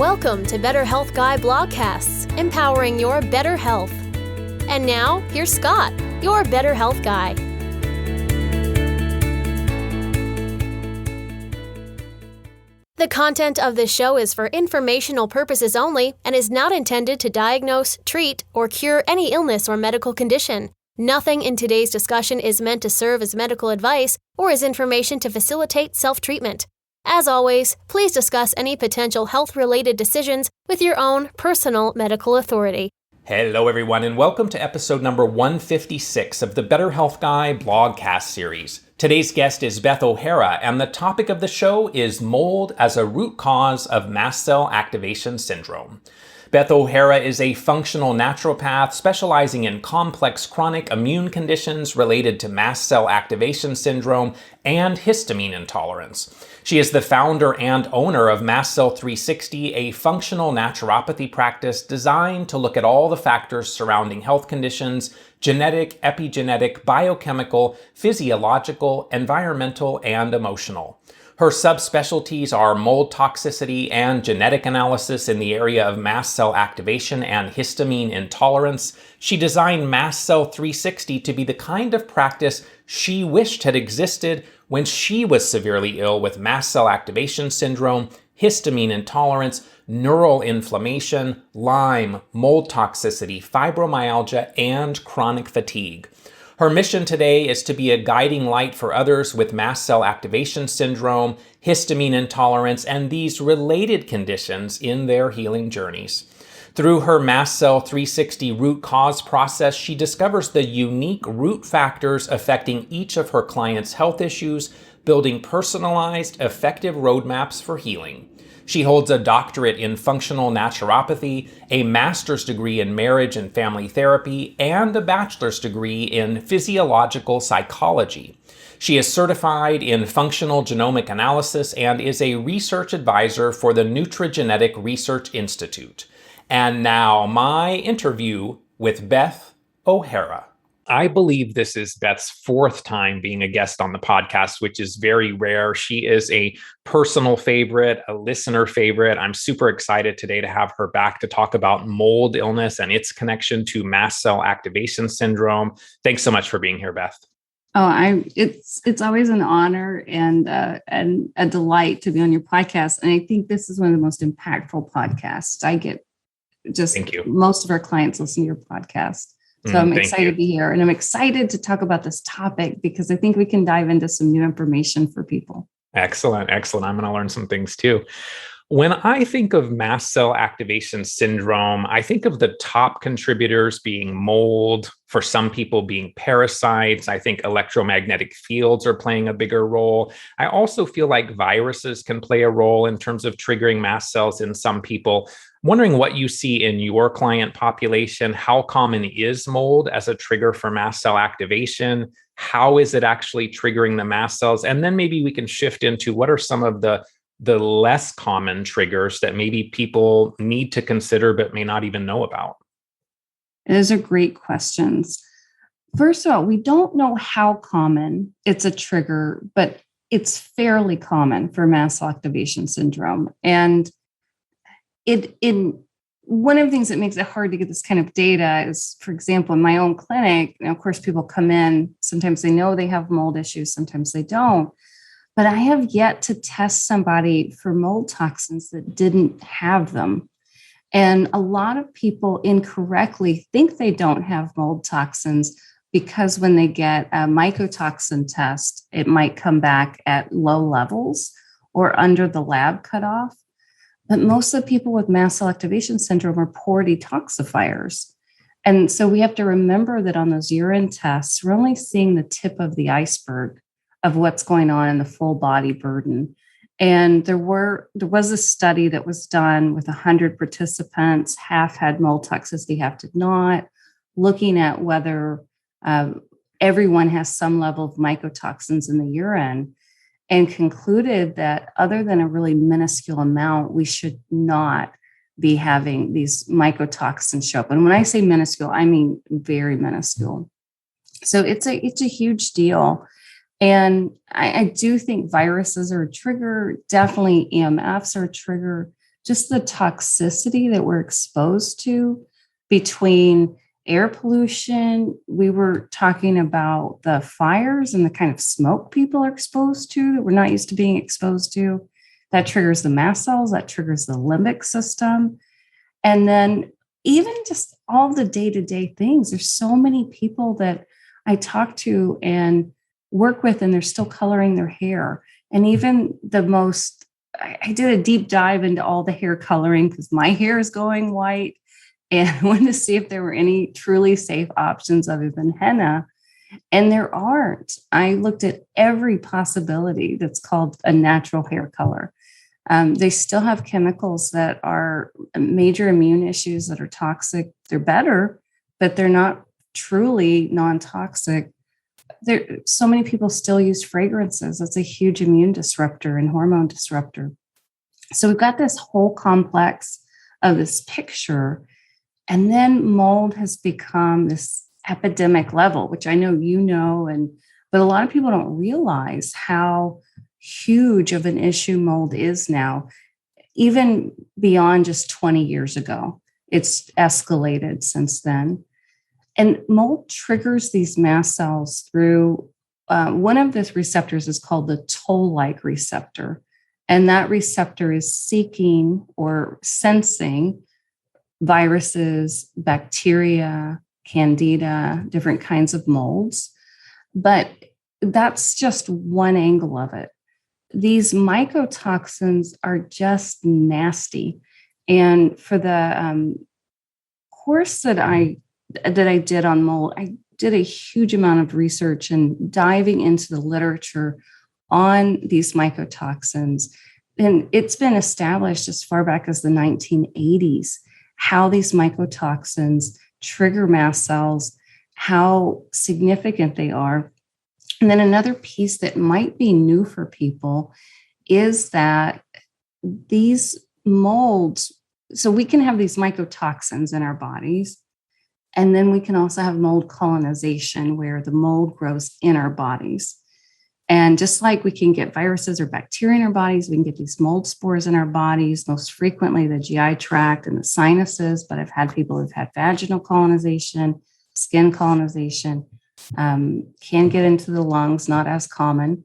Welcome to Better Health Guy Blogcasts, empowering your better health. And now, here's Scott, your Better Health Guy. The content of this show is for informational purposes only and is not intended to diagnose, treat, or cure any illness or medical condition. Nothing in today's discussion is meant to serve as medical advice or as information to facilitate self-treatment. As always, please discuss any potential health-related decisions with your own personal medical authority. Hello everyone, and welcome to episode number 156 of the Better Health Guy blogcast series. Today's guest is Beth O'Hara, and the topic of the show is mold as a root cause of Mast Cell Activation Syndrome. Beth O'Hara is a functional naturopath specializing in complex chronic immune conditions related to mast cell activation syndrome and histamine intolerance. She is the founder and owner of Mast Cell 360, a functional naturopathy practice designed to look at all the factors surrounding health conditions: genetic, epigenetic, biochemical, physiological, environmental, and emotional. Her subspecialties are mold toxicity and genetic analysis in the area of mast cell activation and histamine intolerance. She designed Mast Cell 360 to be the kind of practice she wished had existed when she was severely ill with mast cell activation syndrome, histamine intolerance, neural inflammation, Lyme, mold toxicity, fibromyalgia, and chronic fatigue. Her mission today is to be a guiding light for others with mast cell activation syndrome, histamine intolerance, and these related conditions in their healing journeys. Through her Mast Cell 360 root cause process, she discovers the unique root factors affecting each of her clients' health issues, building personalized, effective roadmaps for healing. She holds a doctorate in Functional Naturopathy, a master's degree in marriage and family therapy, and a bachelor's degree in Physiological Psychology. She is certified in Functional Genomic Analysis and is a research advisor for the Nutrigenetic Research Institute. And now, my interview with Beth O'Hara. I believe this is Beth's fourth time being a guest on the podcast, which is very rare. She is a personal favorite, a listener favorite. I'm super excited today to have her back to talk about mold illness and its connection to mast cell activation syndrome. Thanks so much for being here, Beth. It's always an honor and a delight to be on your podcast. And I think this is one of the most impactful podcasts. I get just Thank you. Most of our clients listen to your podcast. So I'm excited to be here, and I'm excited to talk about this topic because I think we can dive into some new information for people. Excellent. I'm going to learn some things too. When I think of mast cell activation syndrome, I think of the top contributors being mold, for some people being parasites. I think electromagnetic fields are playing a bigger role. I also feel like viruses can play a role in terms of triggering mast cells in some people. I'm wondering what you see in your client population. How common is mold as a trigger for mast cell activation? How is it actually triggering the mast cells? And then maybe we can shift into what are some of the less common triggers that maybe people need to consider but may not even know about? Those are great questions. First of all, we don't know how common it's a trigger, but it's fairly common for mast cell activation syndrome. And one of the things that makes it hard to get this kind of data is, for example, in my own clinic, of course, people come in, sometimes they know they have mold issues, sometimes they don't. But I have yet to test somebody for mold toxins that didn't have them. And a lot of people incorrectly think they don't have mold toxins because when they get a mycotoxin test, it might come back at low levels or under the lab cutoff. But most of the people with mast cell activation syndrome are poor detoxifiers. And so we have to remember that on those urine tests, we're only seeing the tip of the iceberg of what's going on in the full body burden. And there was a study that was done with 100 participants, half had mold toxicity, half did not, looking at whether everyone has some level of mycotoxins in the urine, and concluded that other than a really minuscule amount, we should not be having these mycotoxins show up. And when I say minuscule, I mean very minuscule. So it's a huge deal. And I do think viruses are a trigger. Definitely EMFs are a trigger. just the toxicity that we're exposed to between air pollution. We were talking about the fires and the kind of smoke people are exposed to that we're not used to being exposed to. That triggers the mast cells, that triggers the limbic system. And then even just all the day-to-day things. There's so many people that I talk to and work with, and they're still coloring their hair. And even the most, I did a deep dive into all the hair coloring because my hair is going white. And I wanted to see if there were any truly safe options other than henna. And there aren't. I looked at every possibility that's called a natural hair color. They still have chemicals that are major immune issues that are toxic. They're better, but they're not truly non-toxic. So many people still use fragrances. That's a huge immune disruptor and hormone disruptor. So we've got this whole complex of this picture. And then mold has become this epidemic level, which I know you know, but a lot of people don't realize how huge of an issue mold is now, even beyond just 20 years ago. It's escalated since then. And mold triggers these mast cells through one of the receptors is called the toll-like receptor. And that receptor is seeking or sensing viruses, bacteria, candida, different kinds of molds. But that's just one angle of it. These mycotoxins are just nasty. And for the course that I did on mold, I did a huge amount of research and diving into the literature on these mycotoxins. And it's been established as far back as the 1980s, how these mycotoxins trigger mast cells, how significant they are. And then another piece that might be new for people is that these molds, so we can have these mycotoxins in our bodies, and then we can also have mold colonization where the mold grows in our bodies. And just like we can get viruses or bacteria in our bodies, we can get these mold spores in our bodies, most frequently the GI tract and the sinuses, but I've had people who've had vaginal colonization, skin colonization, can get into the lungs, not as common.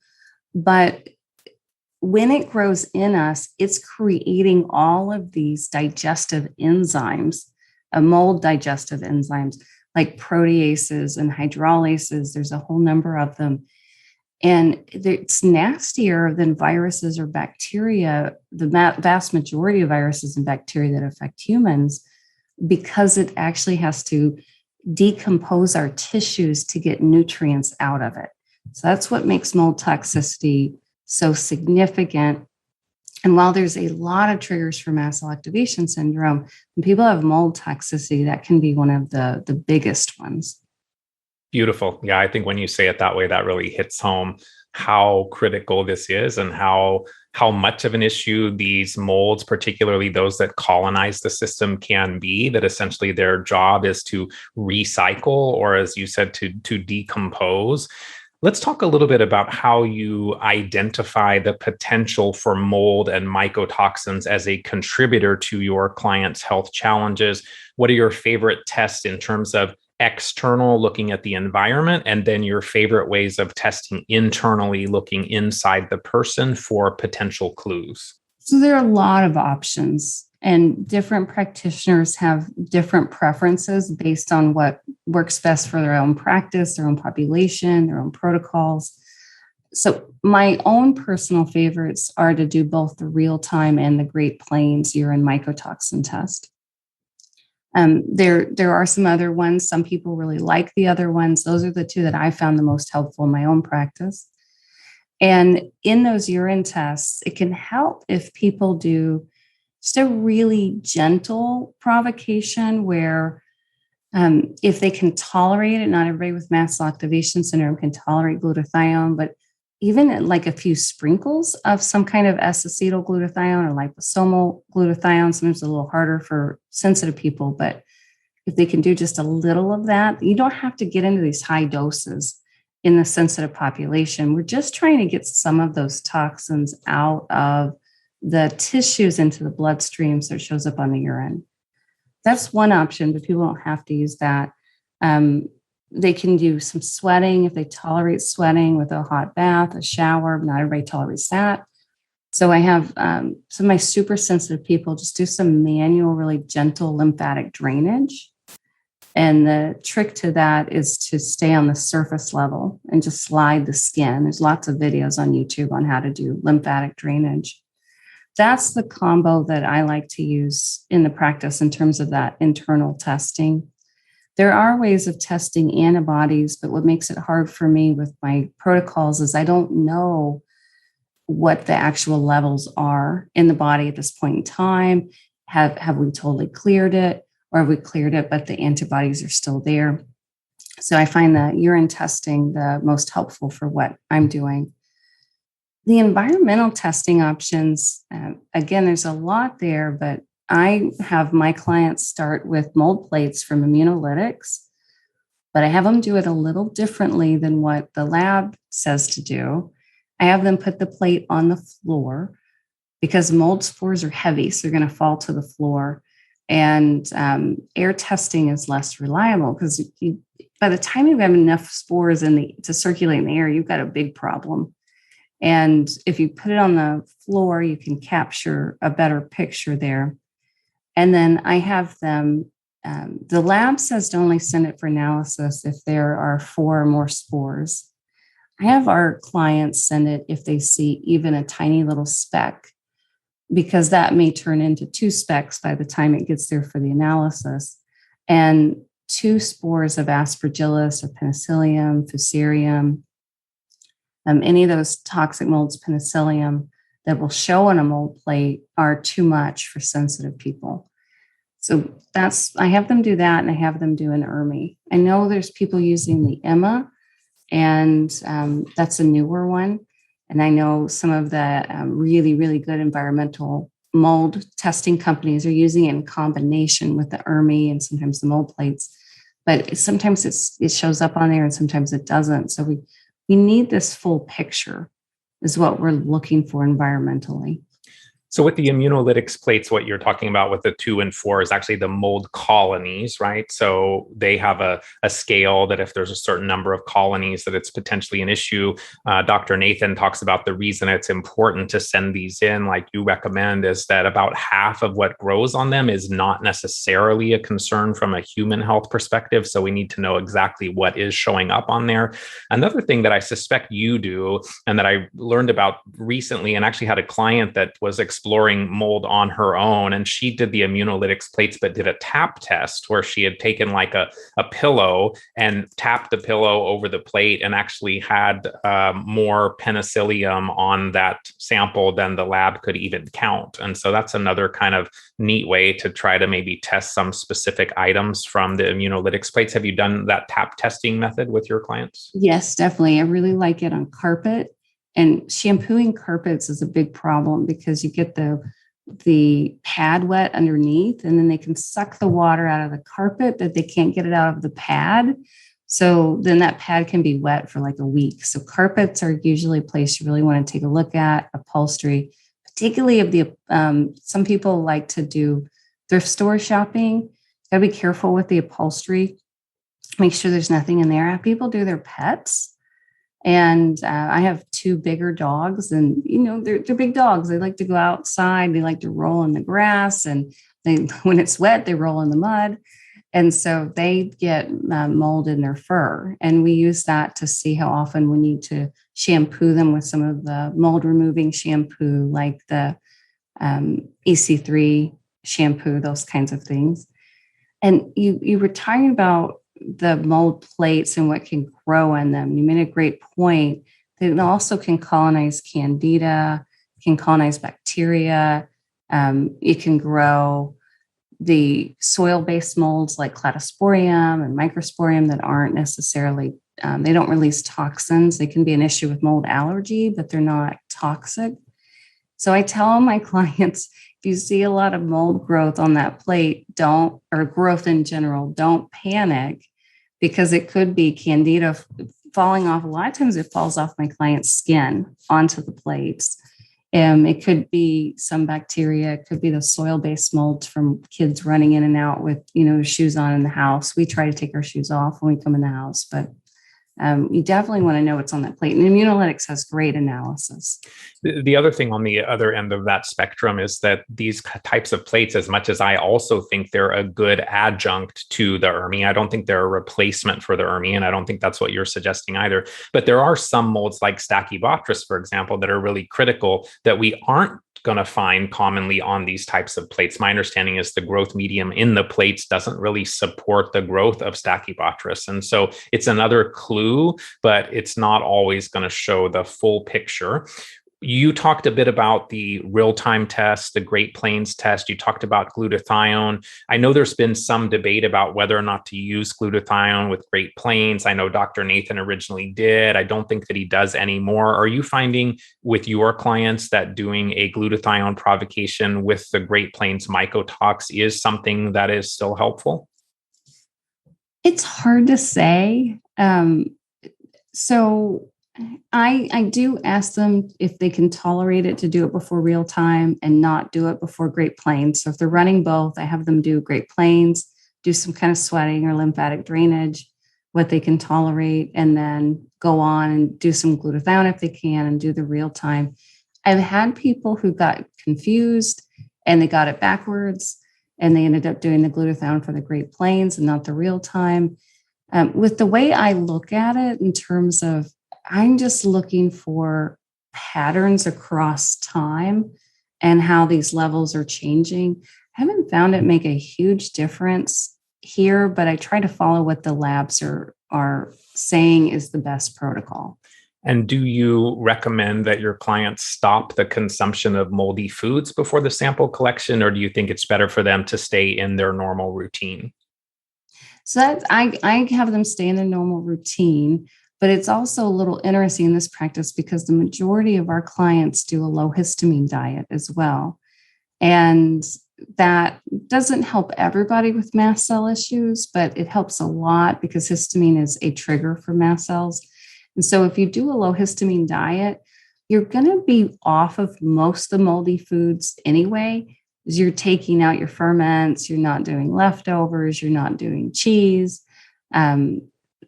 But when it grows in us, it's creating all of these digestive enzymes, mold digestive enzymes like proteases and hydrolases. There's a whole number of them. And it's nastier than viruses or bacteria, the vast majority of viruses and bacteria that affect humans, because it actually has to decompose our tissues to get nutrients out of it. So that's what makes mold toxicity so significant. And while there's a lot of triggers for mast cell activation syndrome, when people have mold toxicity, that can be one of the biggest ones. Beautiful. Yeah, I think when you say it that way, that really hits home how critical this is and how much of an issue these molds, particularly those that colonize the system, can be, that essentially their job is to recycle, or as you said, to decompose. Let's talk a little bit about how you identify the potential for mold and mycotoxins as a contributor to your clients' health challenges. What are your favorite tests in terms of external, looking at the environment, and then your favorite ways of testing internally, looking inside the person for potential clues? So there are a lot of options, and different practitioners have different preferences based on what works best for their own practice, their own population, their own protocols. So my own personal favorites are to do both the real-time and the Great Plains urine mycotoxin test. There are some other ones. Some people really like the other ones. Those are the two that I found the most helpful in my own practice. And in those urine tests, it can help if people do just a really gentle provocation where if they can tolerate it, not everybody with mast cell activation syndrome can tolerate glutathione, but even like a few sprinkles of some kind of S-acetylglutathione or liposomal glutathione, sometimes a little harder for sensitive people, but if they can do just a little of that, you don't have to get into these high doses in the sensitive population. We're just trying to get some of those toxins out of the tissues into the bloodstream so it shows up on the urine. That's one option, but people don't have to use that. They can do some sweating if they tolerate sweating with a hot bath, a shower. Not everybody tolerates that. So I have some of my super sensitive people just do some manual, really gentle lymphatic drainage. And the trick to that is to stay on the surface level and just slide the skin. There's lots of videos on YouTube on how to do lymphatic drainage. That's the combo that I like to use in the practice in terms of that internal testing. There are ways of testing antibodies, but what makes it hard for me with my protocols is I don't know what the actual levels are in the body at this point in time. Have we totally cleared it, or have we cleared it, but the antibodies are still there? So I find the urine testing the most helpful for what I'm doing. The environmental testing options, again, there's a lot there, but I have my clients start with mold plates from immunolytics, but I have them do it a little differently than what the lab says to do. I have them put the plate on the floor because mold spores are heavy, so they're going to fall to the floor. And air testing is less reliable because by the time you have enough spores to circulate in the air, you've got a big problem. And if you put it on the floor, you can capture a better picture there. And then I have them, the lab says to only send it for analysis if there are 4 or more spores. I have our clients send it if they see even a tiny little speck, because that may turn into 2 specks by the time it gets there for the analysis. And 2 spores of Aspergillus or Penicillium, Fusarium, any of those toxic molds, Penicillium, that will show on a mold plate are too much for sensitive people. So I have them do that, and I have them do an ERMI. I know there's people using the EMA, and that's a newer one. And I know some of the really, really good environmental mold testing companies are using it in combination with the ERMI and sometimes the mold plates. But sometimes it shows up on there and sometimes it doesn't. So we need this full picture is what we're looking for environmentally. So with the immunolytics plates, what you're talking about with the 2 and 4 is actually the mold colonies, right? So they have a scale that if there's a certain number of colonies that it's potentially an issue. Dr. Nathan talks about the reason it's important to send these in, like you recommend, is that about half of what grows on them is not necessarily a concern from a human health perspective. So we need to know exactly what is showing up on there. Another thing that I suspect you do, and that I learned about recently, and actually had a client that was exploring mold on her own, and she did the immunolytics plates but did a tap test where she had taken like a pillow and tapped the pillow over the plate and actually had more penicillium on that sample than the lab could even count. And so that's another kind of neat way to try to maybe test some specific items from the immunolytics plates. Have you done that tap testing method with your clients? Yes, definitely. I really like it on carpet. And shampooing carpets is a big problem because you get the pad wet underneath, and then they can suck the water out of the carpet, but they can't get it out of the pad. So then that pad can be wet for like a week. So carpets are usually a place you really want to take a look at. Upholstery, particularly of the, some people like to do thrift store shopping. Got to be careful with the upholstery. Make sure there's nothing in there. Have people do their pets. And I have 2 bigger dogs, and they're big dogs. They like to go outside. They like to roll in the grass, and when it's wet, they roll in the mud, and so they get mold in their fur. And we use that to see how often we need to shampoo them with some of the mold removing shampoo, like the EC3 shampoo, those kinds of things. And you were talking about the mold plates and what can grow in them. You made a great point. They also can colonize candida, can colonize bacteria. It can grow the soil-based molds like cladosporium and microsporium that aren't necessarily, they don't release toxins. They can be an issue with mold allergy, but they're not toxic. So I tell my clients, if you see a lot of mold growth on that plate, or growth in general, don't panic, because it could be candida falling off. A lot of times it falls off my client's skin onto the plates. It could be some bacteria. It could be the soil-based molds from kids running in and out with, shoes on in the house. We try to take our shoes off when we come in the house, but you definitely want to know what's on that plate. And Immunolytics has great analysis. The other thing on the other end of that spectrum is that these types of plates, as much as I also think they're a good adjunct to the ERMI, I don't think they're a replacement for the ERMI, and I don't think that's what you're suggesting either. But there are some molds like Stachybotrys, for example, that are really critical that we aren't going to find commonly on these types of plates. My understanding is the growth medium in the plates doesn't really support the growth of Stachybotrys. And so it's another clue, but it's not always going to show the full picture. You talked a bit about the real-time test, the Great Plains test. You talked about glutathione. I know there's been some debate about whether or not to use glutathione with Great Plains. I know Dr. Nathan originally did. I don't think that he does anymore. Are you finding with your clients that doing a glutathione provocation with the Great Plains mycotox is something that is still helpful? It's hard to say. So I do ask them if they can tolerate it to do it before real time and not do it before Great Plains. So if they're running both, I have them do Great Plains, do some kind of sweating or lymphatic drainage, what they can tolerate, and then go on and do some glutathione if they can and do the real time. I've had people who got confused and they got it backwards and they ended up doing the glutathione for the Great Plains and not the real time. With the way I look at it in terms of I'm just looking for patterns across time and how these levels are changing. I haven't found it make a huge difference here, but I try to follow what the labs are saying is the best protocol. And do you recommend that your clients stop the consumption of moldy foods before the sample collection, or do you think it's better for them to stay in their normal routine? So I have them stay in their normal routine. But it's also a little interesting in this practice because the majority of our clients do a low histamine diet as well. And that doesn't help everybody with mast cell issues, but it helps a lot because histamine is a trigger for mast cells. And so if you do a low histamine diet, you're going to be off of most of the moldy foods anyway. You're taking out your ferments, you're not doing leftovers, you're not doing cheese.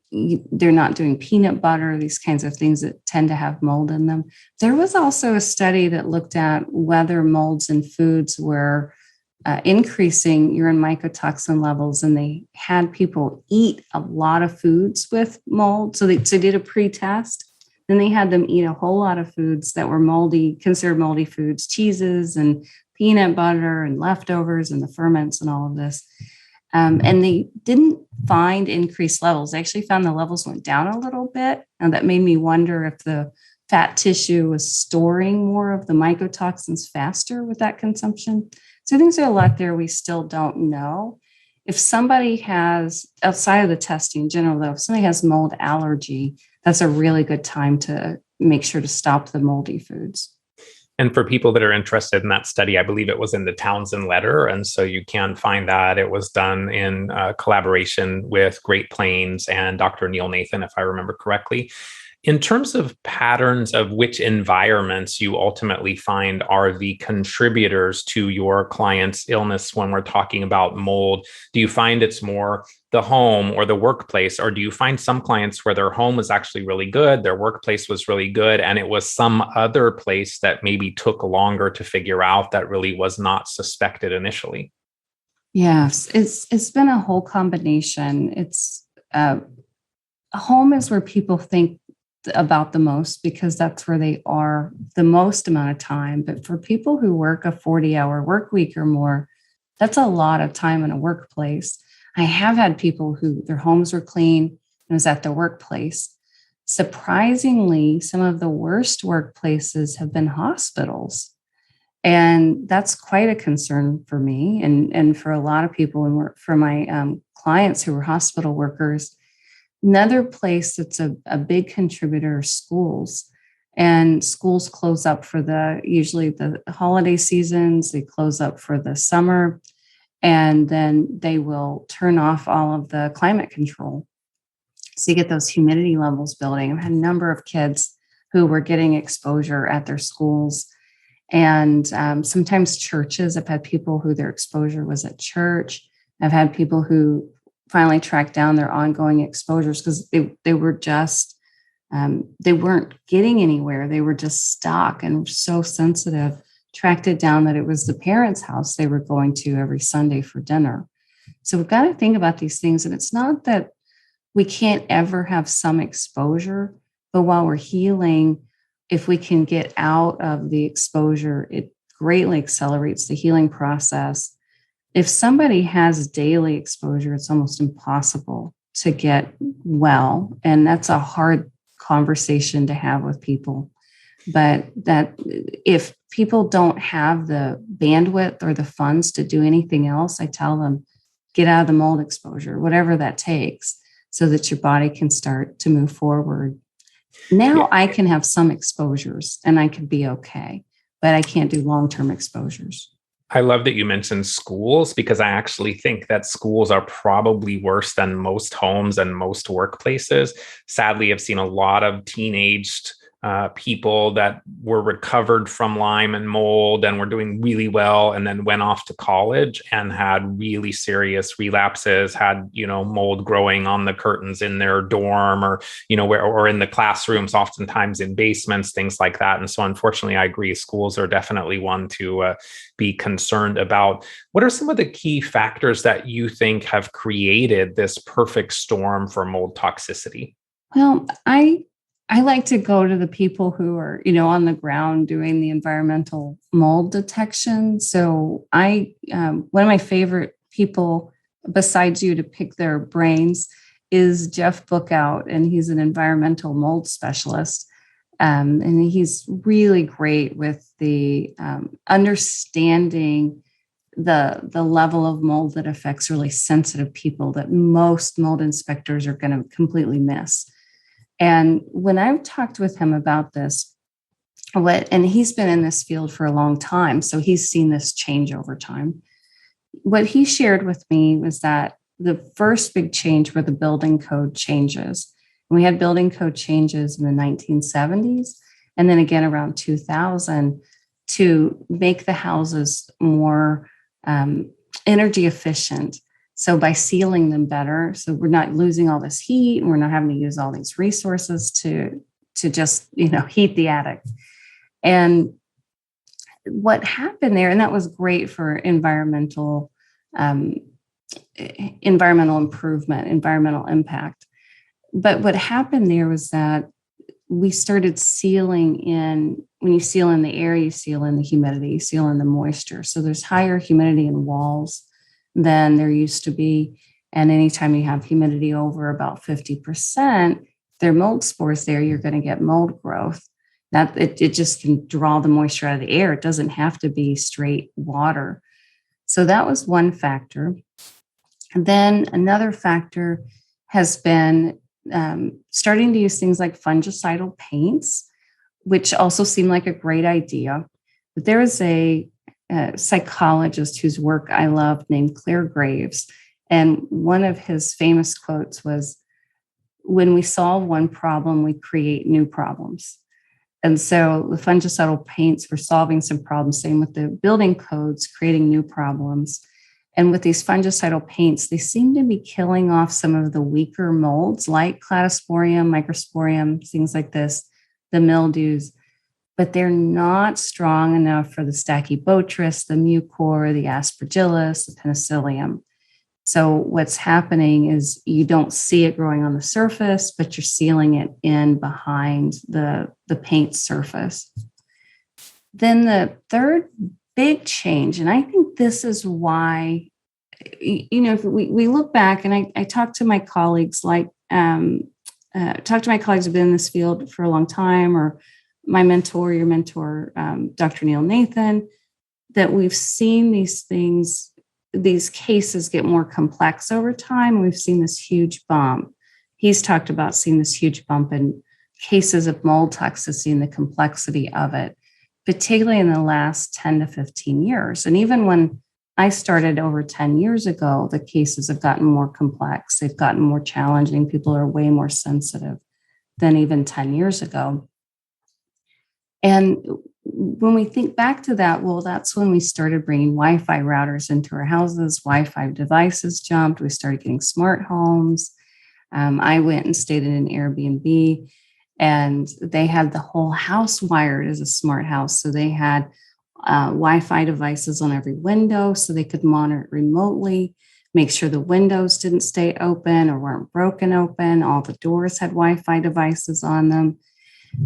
They're not doing peanut butter, these kinds of things that tend to have mold in them. There was also a study that looked at whether molds in foods were increasing urine mycotoxin levels, and they had people eat a lot of foods with mold. So they did a pre-test. Then they had them eat a whole lot of foods that were moldy, considered moldy foods, cheeses and peanut butter and leftovers and the ferments and all of this. And they didn't find increased levels. They actually found the levels went down a little bit. And that made me wonder if the fat tissue was storing more of the mycotoxins faster with that consumption. So I think there's a lot there we still don't know. If somebody has, outside of the testing in general, though, if somebody has mold allergy, that's a really good time to make sure to stop the moldy foods. And for people that are interested in that study, I believe it was in the Townsend letter. And so you can find that. It was done in collaboration with Great Plains and Dr. Neil Nathan, if I remember correctly. In terms of patterns of which environments you ultimately find are the contributors to your client's illness when we're talking about mold, do you find it's more the home or the workplace, or do you find some clients where their home was actually really good, their workplace was really good, and it was some other place that maybe took longer to figure out that really was not suspected initially? Yes, it's been a whole combination. It's a home is where people think about the most because that's where they are the most amount of time. But for people who work a 40-hour work week or more, that's a lot of time in a workplace. I have had people who their homes were clean and it was at the workplace. Surprisingly, some of the worst workplaces have been hospitals. And that's quite a concern for me and for a lot of people and for my clients who were hospital workers. Another place that's a big contributor are schools. And schools close up for usually the holiday seasons, they close up for the summer, and then they will turn off all of the climate control. So you get those humidity levels building. I've had a number of kids who were getting exposure at their schools. And sometimes churches, I've had people who their exposure was at church. I've had people who finally tracked down their ongoing exposures because they were just, they weren't getting anywhere. They were just stuck and so sensitive, tracked it down that it was the parents' house they were going to every Sunday for dinner. So we've got to think about these things. And it's not that we can't ever have some exposure, but while we're healing, if we can get out of the exposure, it greatly accelerates the healing process. If somebody has daily exposure, it's almost impossible to get well. And that's a hard conversation to have with people. But that if people don't have the bandwidth or the funds to do anything else, I tell them, get out of the mold exposure, whatever that takes, so that your body can start to move forward. Now I can have some exposures and I can be okay, but I can't do long-term exposures. I love that you mentioned schools, because I actually think that schools are probably worse than most homes and most workplaces. Sadly, I've seen a lot of teenaged people that were recovered from Lyme and mold and were doing really well, and then went off to college and had really serious relapses, had, mold growing on the curtains in their dorm, or, or in the classrooms, oftentimes in basements, things like that. And so unfortunately, I agree, schools are definitely one to be concerned about. What are some of the key factors that you think have created this perfect storm for mold toxicity? Well, I like to go to the people who are, on the ground doing the environmental mold detection. So one of my favorite people besides you to pick their brains is Jeff Bookout, and he's an environmental mold specialist. And he's really great with the understanding the level of mold that affects really sensitive people that most mold inspectors are going to completely miss. And when I've talked with him about this, and he's been in this field for a long time, so he's seen this change over time. What he shared with me was that the first big change were the building code changes. We had building code changes in the 1970s, and then again around 2000 to make the houses more energy efficient. So by sealing them better, so we're not losing all this heat and we're not having to use all these resources to just, heat the attic. And what happened there, and that was great for environmental improvement, environmental impact. But what happened there was that we started sealing in. When you seal in the air, you seal in the humidity, you seal in the moisture. So there's higher humidity in walls than there used to be. And anytime you have humidity over about 50%, there are mold spores there, you're going to get mold growth. It just can draw the moisture out of the air. It doesn't have to be straight water. So that was one factor. And then another factor has been starting to use things like fungicidal paints, which also seem like a great idea. But there is a psychologist whose work I love named Claire Graves. And one of his famous quotes was, "When we solve one problem, we create new problems." And so the fungicidal paints were solving some problems, same with the building codes, creating new problems. And with these fungicidal paints, they seem to be killing off some of the weaker molds like cladosporium, microsporium, things like this, the mildews. But they're not strong enough for the Stachybotrys, the mucor, the aspergillus, the penicillium. So what's happening is you don't see it growing on the surface, but you're sealing it in behind the paint surface. Then the third big change, and I think this is why, if we look back, and I talk to my colleagues who've been in this field for a long time, or my mentor, your mentor, Dr. Neil Nathan, that we've seen these things, these cases get more complex over time. We've seen this huge bump. He's talked about seeing this huge bump in cases of mold toxicity and the complexity of it, particularly in the last 10 to 15 years. And even when I started over 10 years ago, the cases have gotten more complex. They've gotten more challenging. People are way more sensitive than even 10 years ago. And when we think back to that, well, that's when we started bringing Wi-Fi routers into our houses. Wi-Fi devices jumped. We started getting smart homes. I went and stayed in an Airbnb, and they had the whole house wired as a smart house. So they had Wi-Fi devices on every window so they could monitor it remotely, make sure the windows didn't stay open or weren't broken open. All the doors had Wi-Fi devices on them.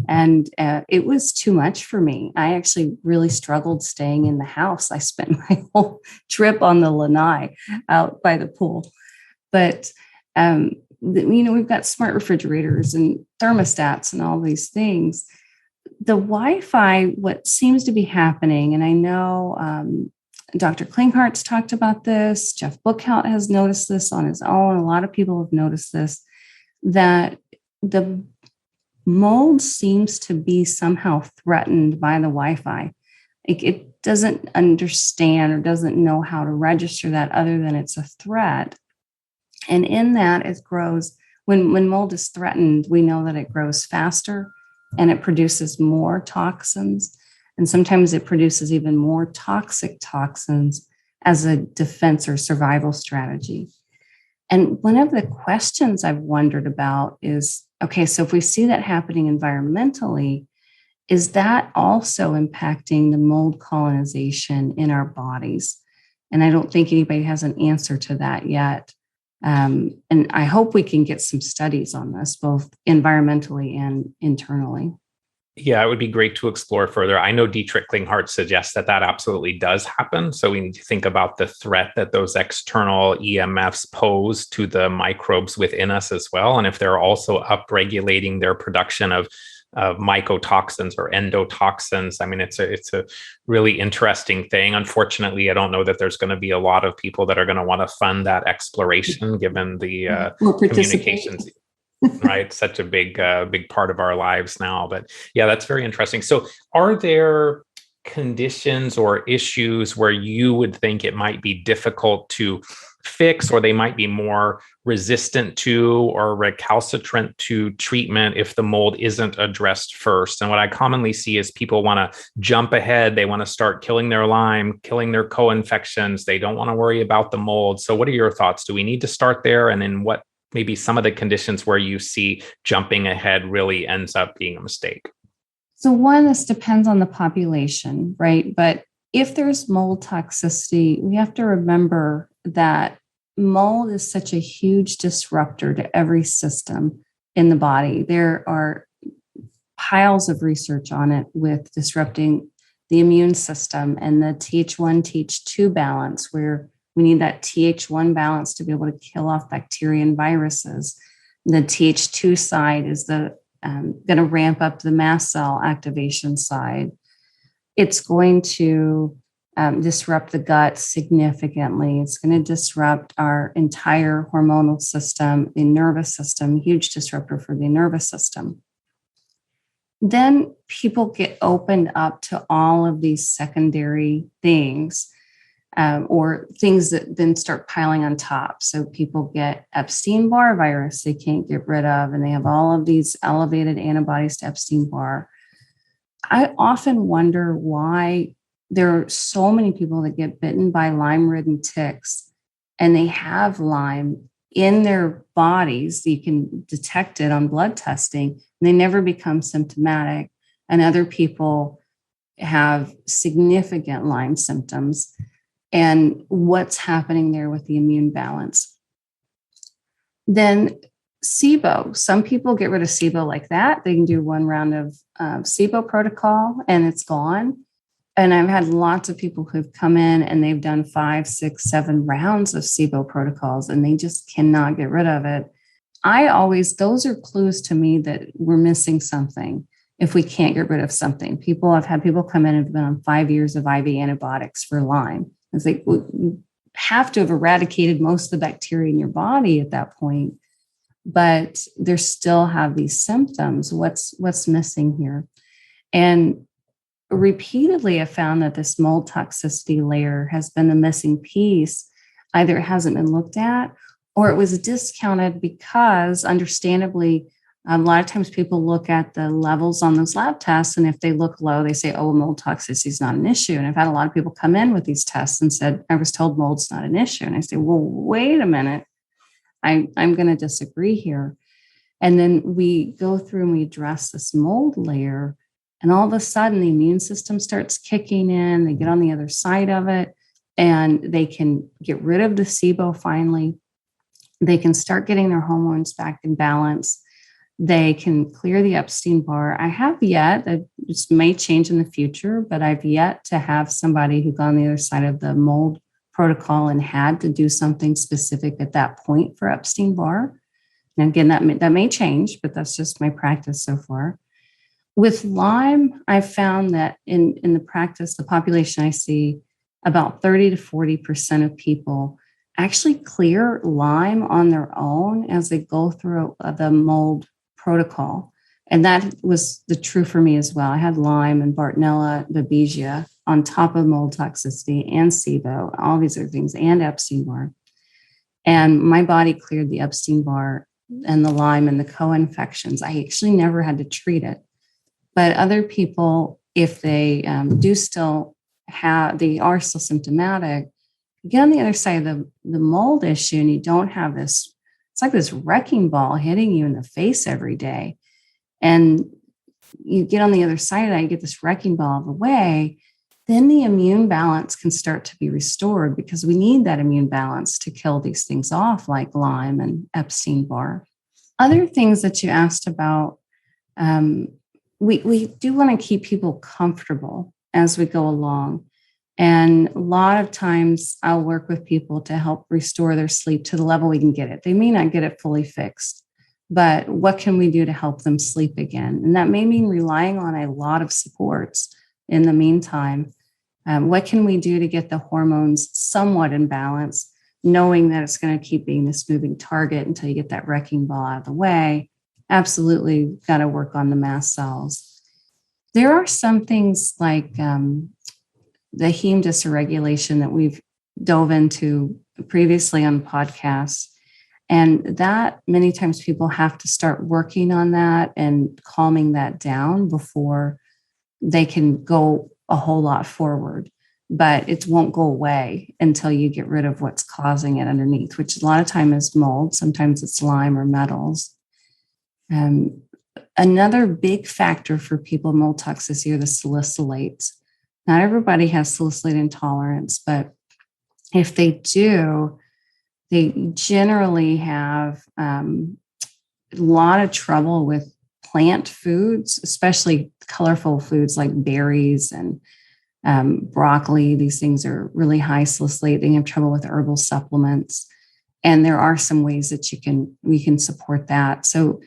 And it was too much for me. I actually really struggled staying in the house. I spent my whole trip on the lanai out by the pool. But, we've got smart refrigerators and thermostats and all these things. The Wi-Fi, what seems to be happening, and I know Dr. Klinghart's talked about this, Jeff Bookhout has noticed this on his own, a lot of people have noticed this, that the mold seems to be somehow threatened by the Wi-Fi. It doesn't understand or doesn't know how to register that other than it's a threat. And in that, it grows, when mold is threatened, we know that it grows faster and it produces more toxins. And sometimes it produces even more toxic toxins as a defense or survival strategy. And one of the questions I've wondered about is, okay, so if we see that happening environmentally, is that also impacting the mold colonization in our bodies? And I don't think anybody has an answer to that yet. And I hope we can get some studies on this, both environmentally and internally. Yeah, it would be great to explore further. I know Dietrich Klinghart suggests that absolutely does happen. So we need to think about the threat that those external EMFs pose to the microbes within us as well. And if they're also upregulating their production of mycotoxins or endotoxins. I mean, it's a really interesting thing. Unfortunately, I don't know that there's going to be a lot of people that are going to want to fund that exploration, given the communications. Right, such a big part of our lives now. But yeah, that's very interesting. So, are there conditions or issues where you would think it might be difficult to fix, or they might be more resistant to or recalcitrant to treatment if the mold isn't addressed first? And what I commonly see is people want to jump ahead. They want to start killing their Lyme, killing their co-infections. They don't want to worry about the mold. So what are your thoughts? Do we need to start there? And then what maybe some of the conditions where you see jumping ahead really ends up being a mistake? So one, this depends on the population, right? But if there's mold toxicity, we have to remember that mold is such a huge disruptor to every system in the body. There are piles of research on it with disrupting the immune system and the Th1, Th2 balance, where we need that Th1 balance to be able to kill off bacteria and viruses. The Th2 side is the going to ramp up the mast cell activation side. It's going to disrupt the gut significantly. It's going to disrupt our entire hormonal system, the nervous system, huge disruptor for the nervous system. Then people get opened up to all of these secondary things, or things that then start piling on top. So people get Epstein-Barr virus they can't get rid of, and they have all of these elevated antibodies to Epstein-Barr. I often wonder why there are so many people that get bitten by Lyme-ridden ticks, and they have Lyme in their bodies. You can detect it on blood testing, and they never become symptomatic. And other people have significant Lyme symptoms. And what's happening there with the immune balance. Then SIBO, some people get rid of SIBO like that. They can do one round of SIBO protocol and it's gone. And I've had lots of people who've come in and they've done 5, 6, 7 rounds of SIBO protocols and they just cannot get rid of it. Those are clues to me that we're missing something if we can't get rid of something. I've had people come in and have been on 5 years of IV antibiotics for Lyme. It's like, you have to have eradicated most of the bacteria in your body at that point, but they still have these symptoms. What's missing here? And repeatedly, I've found that this mold toxicity layer has been the missing piece. Either it hasn't been looked at or it was discounted because, understandably, A lot of times people look at the levels on those lab tests, and if they look low, they say, oh, mold toxicity is not an issue. And I've had a lot of people come in with these tests and said, I was told mold's not an issue. And I say, well, wait a minute. I'm going to disagree here. And then we go through and we address this mold layer. And all of a sudden, the immune system starts kicking in. They get on the other side of it, and they can get rid of the SIBO finally. They can start getting their hormones back in balance. They can clear the Epstein-Barr. I have yet, this may change in the future, but I've yet to have somebody who got on the other side of the mold protocol and had to do something specific at that point for Epstein-Barr. And again, that may change, but that's just my practice so far. With Lyme, I've found that in the practice, the population I see, about 30 to 40% of people actually clear Lyme on their own as they go through the mold protocol. And that was true for me as well. I had Lyme and Bartonella, Babesia on top of mold toxicity and SIBO, all these other things, and Epstein-Barr. And my body cleared the Epstein-Barr and the Lyme and the co-infections. I actually never had to treat it. But other people, if they they are still symptomatic, you get on the other side of the mold issue and you don't have this, it's like this wrecking ball hitting you in the face every day. And you get on the other side of that, you get this wrecking ball out of the way, then the immune balance can start to be restored, because we need that immune balance to kill these things off, like Lyme and Epstein-Barr. Other things that you asked about, we do want to keep people comfortable as we go along. And a lot of times I'll work with people to help restore their sleep to the level we can get it. They may not get it fully fixed, but what can we do to help them sleep again? And that may mean relying on a lot of supports in the meantime. What can we do to get the hormones somewhat in balance, knowing that it's going to keep being this moving target until you get that wrecking ball out of the way? Absolutely got to work on the mast cells. There are some things like the heme dysregulation that we've dove into previously on podcasts. And that many times people have to start working on that and calming that down before they can go a whole lot forward. But it won't go away until you get rid of what's causing it underneath, which a lot of time is mold. Sometimes it's Lyme or metals. Another big factor for people with mold toxicity are the salicylates. Not everybody has salicylate intolerance, but if they do, they generally have a lot of trouble with plant foods, especially colorful foods like berries and broccoli. These things are really high salicylate. They have trouble with herbal supplements. And there are some ways that we can support that. So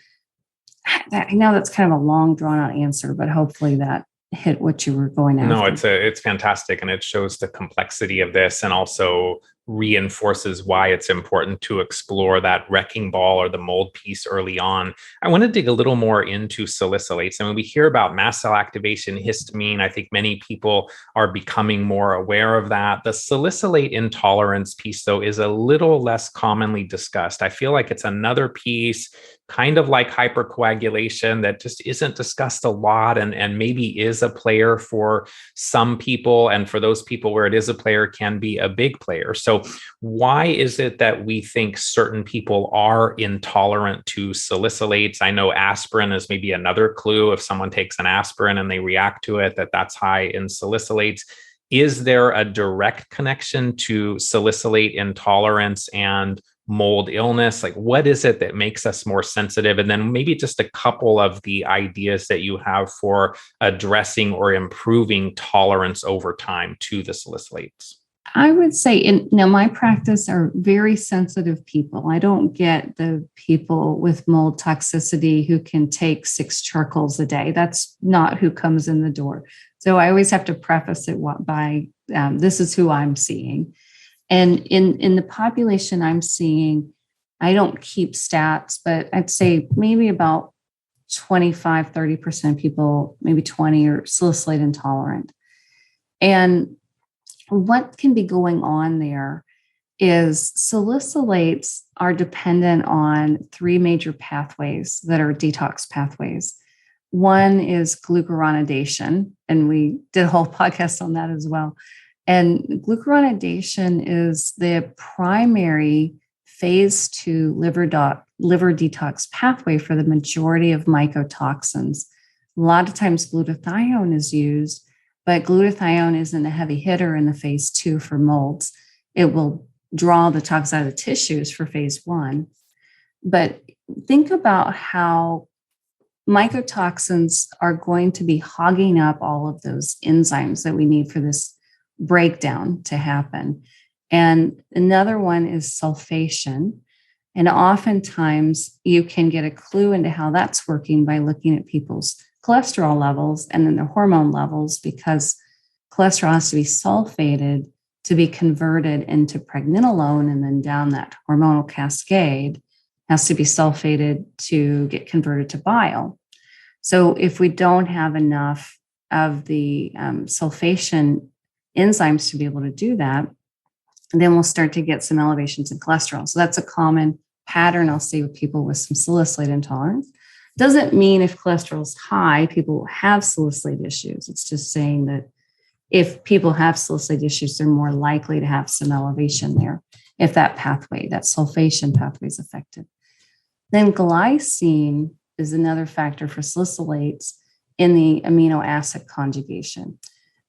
I know that's kind of a long, drawn out answer, but hopefully that hit what you were going after. No, it's fantastic. And it shows the complexity of this, and also reinforces why it's important to explore that wrecking ball or the mold piece early on. I want to dig a little more into salicylates. I mean, we hear about mast cell activation, histamine. I think many people are becoming more aware of that. The salicylate intolerance piece, though, is a little less commonly discussed. I feel like it's another piece, kind of like hypercoagulation, that just isn't discussed a lot, and maybe is a player for some people, and for those people where it is a player, can be a big player. So why is it that we think certain people are intolerant to salicylates? I know aspirin is maybe another clue. If someone takes an aspirin and they react to it, that's high in salicylates. Is there a direct connection to salicylate intolerance and mold illness? Like, what is it that makes us more sensitive? And then maybe just a couple of the ideas that you have for addressing or improving tolerance over time to the salicylates. I would say my practice are very sensitive people. I don't get the people with mold toxicity who can take 6 charcoals a day. That's not who comes in the door. So I always have to preface it by this is who I'm seeing. And in the population I'm seeing, I don't keep stats, but I'd say maybe about 25, 30% of people, maybe 20, are salicylate intolerant. And what can be going on there is salicylates are dependent on three major pathways that are detox pathways. One is glucuronidation, and we did a whole podcast on that as well. And glucuronidation is the primary phase 2 liver detox pathway for the majority of mycotoxins. A lot of times glutathione is used, but glutathione isn't a heavy hitter in the phase 2 for molds. It will draw the toxins out of the tissues for phase 1. But think about how mycotoxins are going to be hogging up all of those enzymes that we need for this breakdown to happen. And another one is sulfation. And oftentimes you can get a clue into how that's working by looking at people's cholesterol levels and then their hormone levels, because cholesterol has to be sulfated to be converted into pregnenolone, and then down that hormonal cascade has to be sulfated to get converted to bile. So if we don't have enough of the sulfation enzymes to be able to do that, then we'll start to get some elevations in cholesterol. So that's a common pattern I'll see with people with some salicylate intolerance. Doesn't mean if cholesterol is high, people have salicylate issues. It's just saying that if people have salicylate issues, they're more likely to have some elevation there if that pathway, that sulfation pathway, is affected. Then glycine is another factor for salicylates in the amino acid conjugation.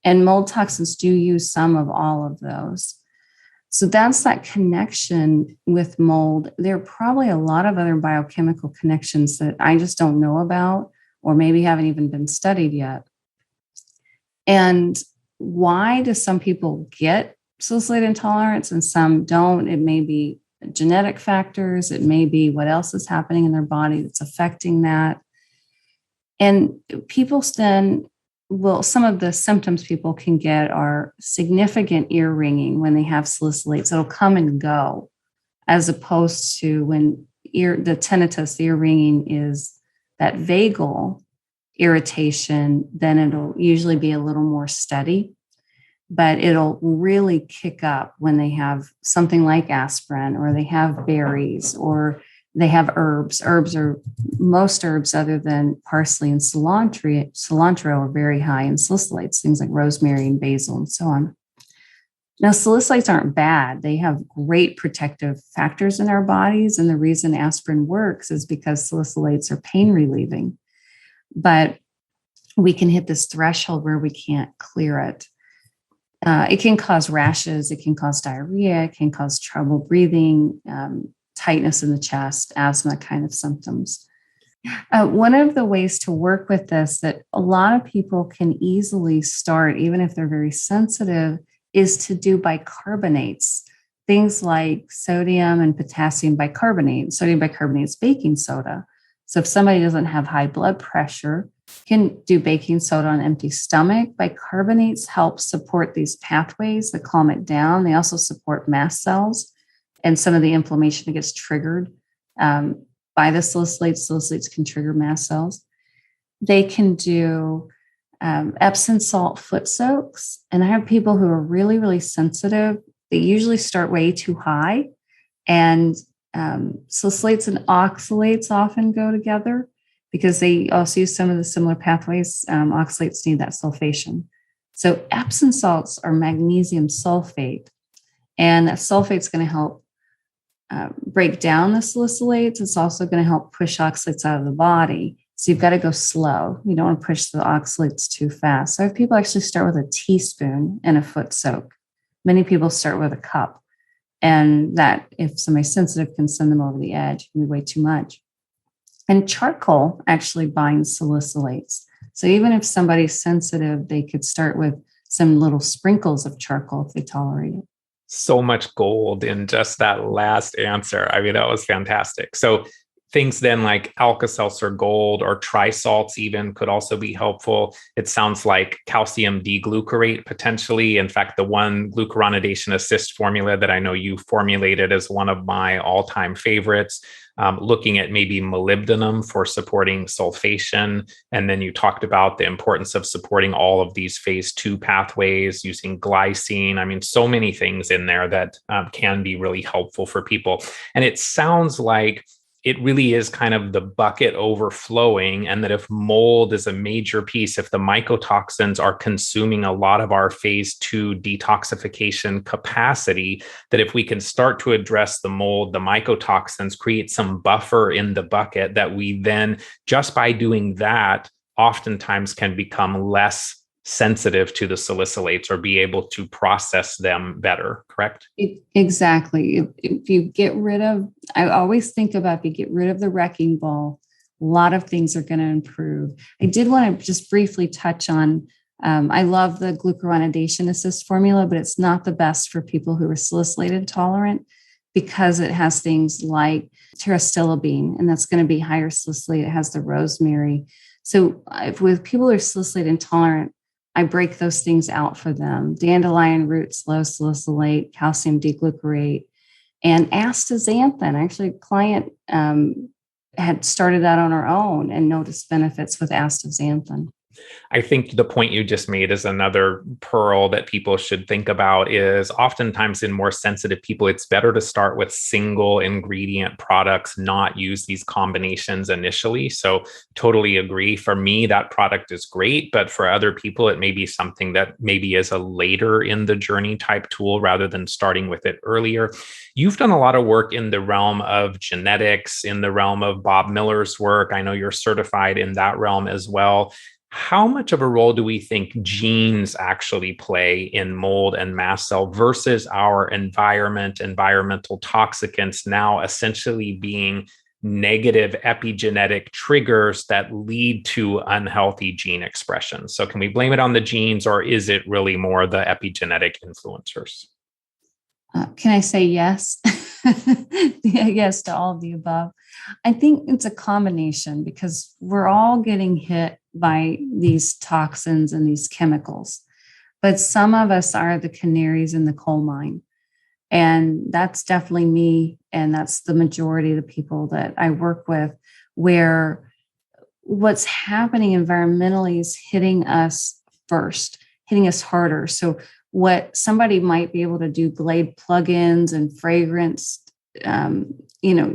And mold toxins do use some of all of those. So that's that connection with mold. There are probably a lot of other biochemical connections that I just don't know about, or maybe haven't even been studied yet. And why do some people get salicylate intolerance and some don't? It may be genetic factors. It may be what else is happening in their body that's affecting that. And people then, well, some of the symptoms people can get are significant ear ringing when they have salicylates. It'll come and go, as opposed to when the tinnitus, the ear ringing, is that vagal irritation, then it'll usually be a little more steady, but it'll really kick up when they have something like aspirin, or they have berries, or they have herbs. Most herbs other than parsley and cilantro are very high in salicylates, things like rosemary and basil and so on. Now, salicylates aren't bad. They have great protective factors in our bodies. And the reason aspirin works is because salicylates are pain relieving. But we can hit this threshold where we can't clear it. It can cause rashes. It can cause diarrhea. It can cause trouble breathing, tightness in the chest, asthma kind of symptoms. One of the ways to work with this that a lot of people can easily start, even if they're very sensitive, is to do bicarbonates, things like sodium and potassium bicarbonate. Sodium bicarbonate is baking soda. So if somebody doesn't have high blood pressure, can do baking soda on an empty stomach. Bicarbonates help support these pathways that calm it down. They also support mast cells and some of the inflammation that gets triggered by the salicylates. Salicylates can trigger mast cells. They can do Epsom salt foot soaks. And I have people who are really, really sensitive. They usually start way too high. And salicylates and oxalates often go together because they also use some of the similar pathways. Oxalates need that sulfation. So Epsom salts are magnesium sulfate. And that sulfate is going to help break down the salicylates. It's also going to help push oxalates out of the body. So you've got to go slow. You don't want to push the oxalates too fast. So I have people actually start with a teaspoon in a foot soak. Many people start with a cup. And that, if somebody's sensitive, can send them over the edge. It can be way too much. And charcoal actually binds salicylates. So even if somebody's sensitive, they could start with some little sprinkles of charcoal if they tolerate it. So much gold in just that last answer. I mean, that was fantastic. So things then like Alka-Seltzer Gold or trisalts even could also be helpful. It sounds like calcium D-glucarate potentially. In fact, the one glucuronidation assist formula that I know you formulated is one of my all-time favorites. Looking at maybe molybdenum for supporting sulfation. And then you talked about the importance of supporting all of these phase 2 pathways using glycine. I mean, so many things in there that can be really helpful for people. And it sounds like it really is kind of the bucket overflowing, and that if mold is a major piece, if the mycotoxins are consuming a lot of our phase 2 detoxification capacity, that if we can start to address the mold, the mycotoxins, create some buffer in the bucket, that we then, just by doing that, oftentimes can become less sensitive to the salicylates or be able to process them better, correct? Exactly. If you get rid of, I always think about if you get rid of the wrecking ball, a lot of things are going to improve. I did want to just briefly touch on, I love the glucuronidation assist formula, but it's not the best for people who are salicylate intolerant because it has things like pterostilbene, and that's going to be higher salicylate. It has the rosemary. So with people who are salicylate intolerant, I break those things out for them. Dandelion roots, low salicylate, calcium D-glucarate, and astaxanthin. Actually, a client had started that on her own and noticed benefits with astaxanthin. I think the point you just made is another pearl that people should think about is oftentimes in more sensitive people, it's better to start with single ingredient products, not use these combinations initially. So totally agree. For me, that product is great, but for other people, it may be something that maybe is a later in the journey type tool rather than starting with it earlier. You've done a lot of work in the realm of genetics, in the realm of Bob Miller's work. I know you're certified in that realm as well. How much of a role do we think genes actually play in mold and mast cell versus our environment, environmental toxicants now essentially being negative epigenetic triggers that lead to unhealthy gene expression? So can we blame it on the genes, or is it really more the epigenetic influencers? Can I say yes? Yes to all of the above. I think it's a combination because we're all getting hit by these toxins and these chemicals, but some of us are the canaries in the coal mine. And that's definitely me. And that's the majority of the people that I work with, where what's happening environmentally is hitting us first, hitting us harder. So what somebody might be able to do, Glade plugins and fragrance,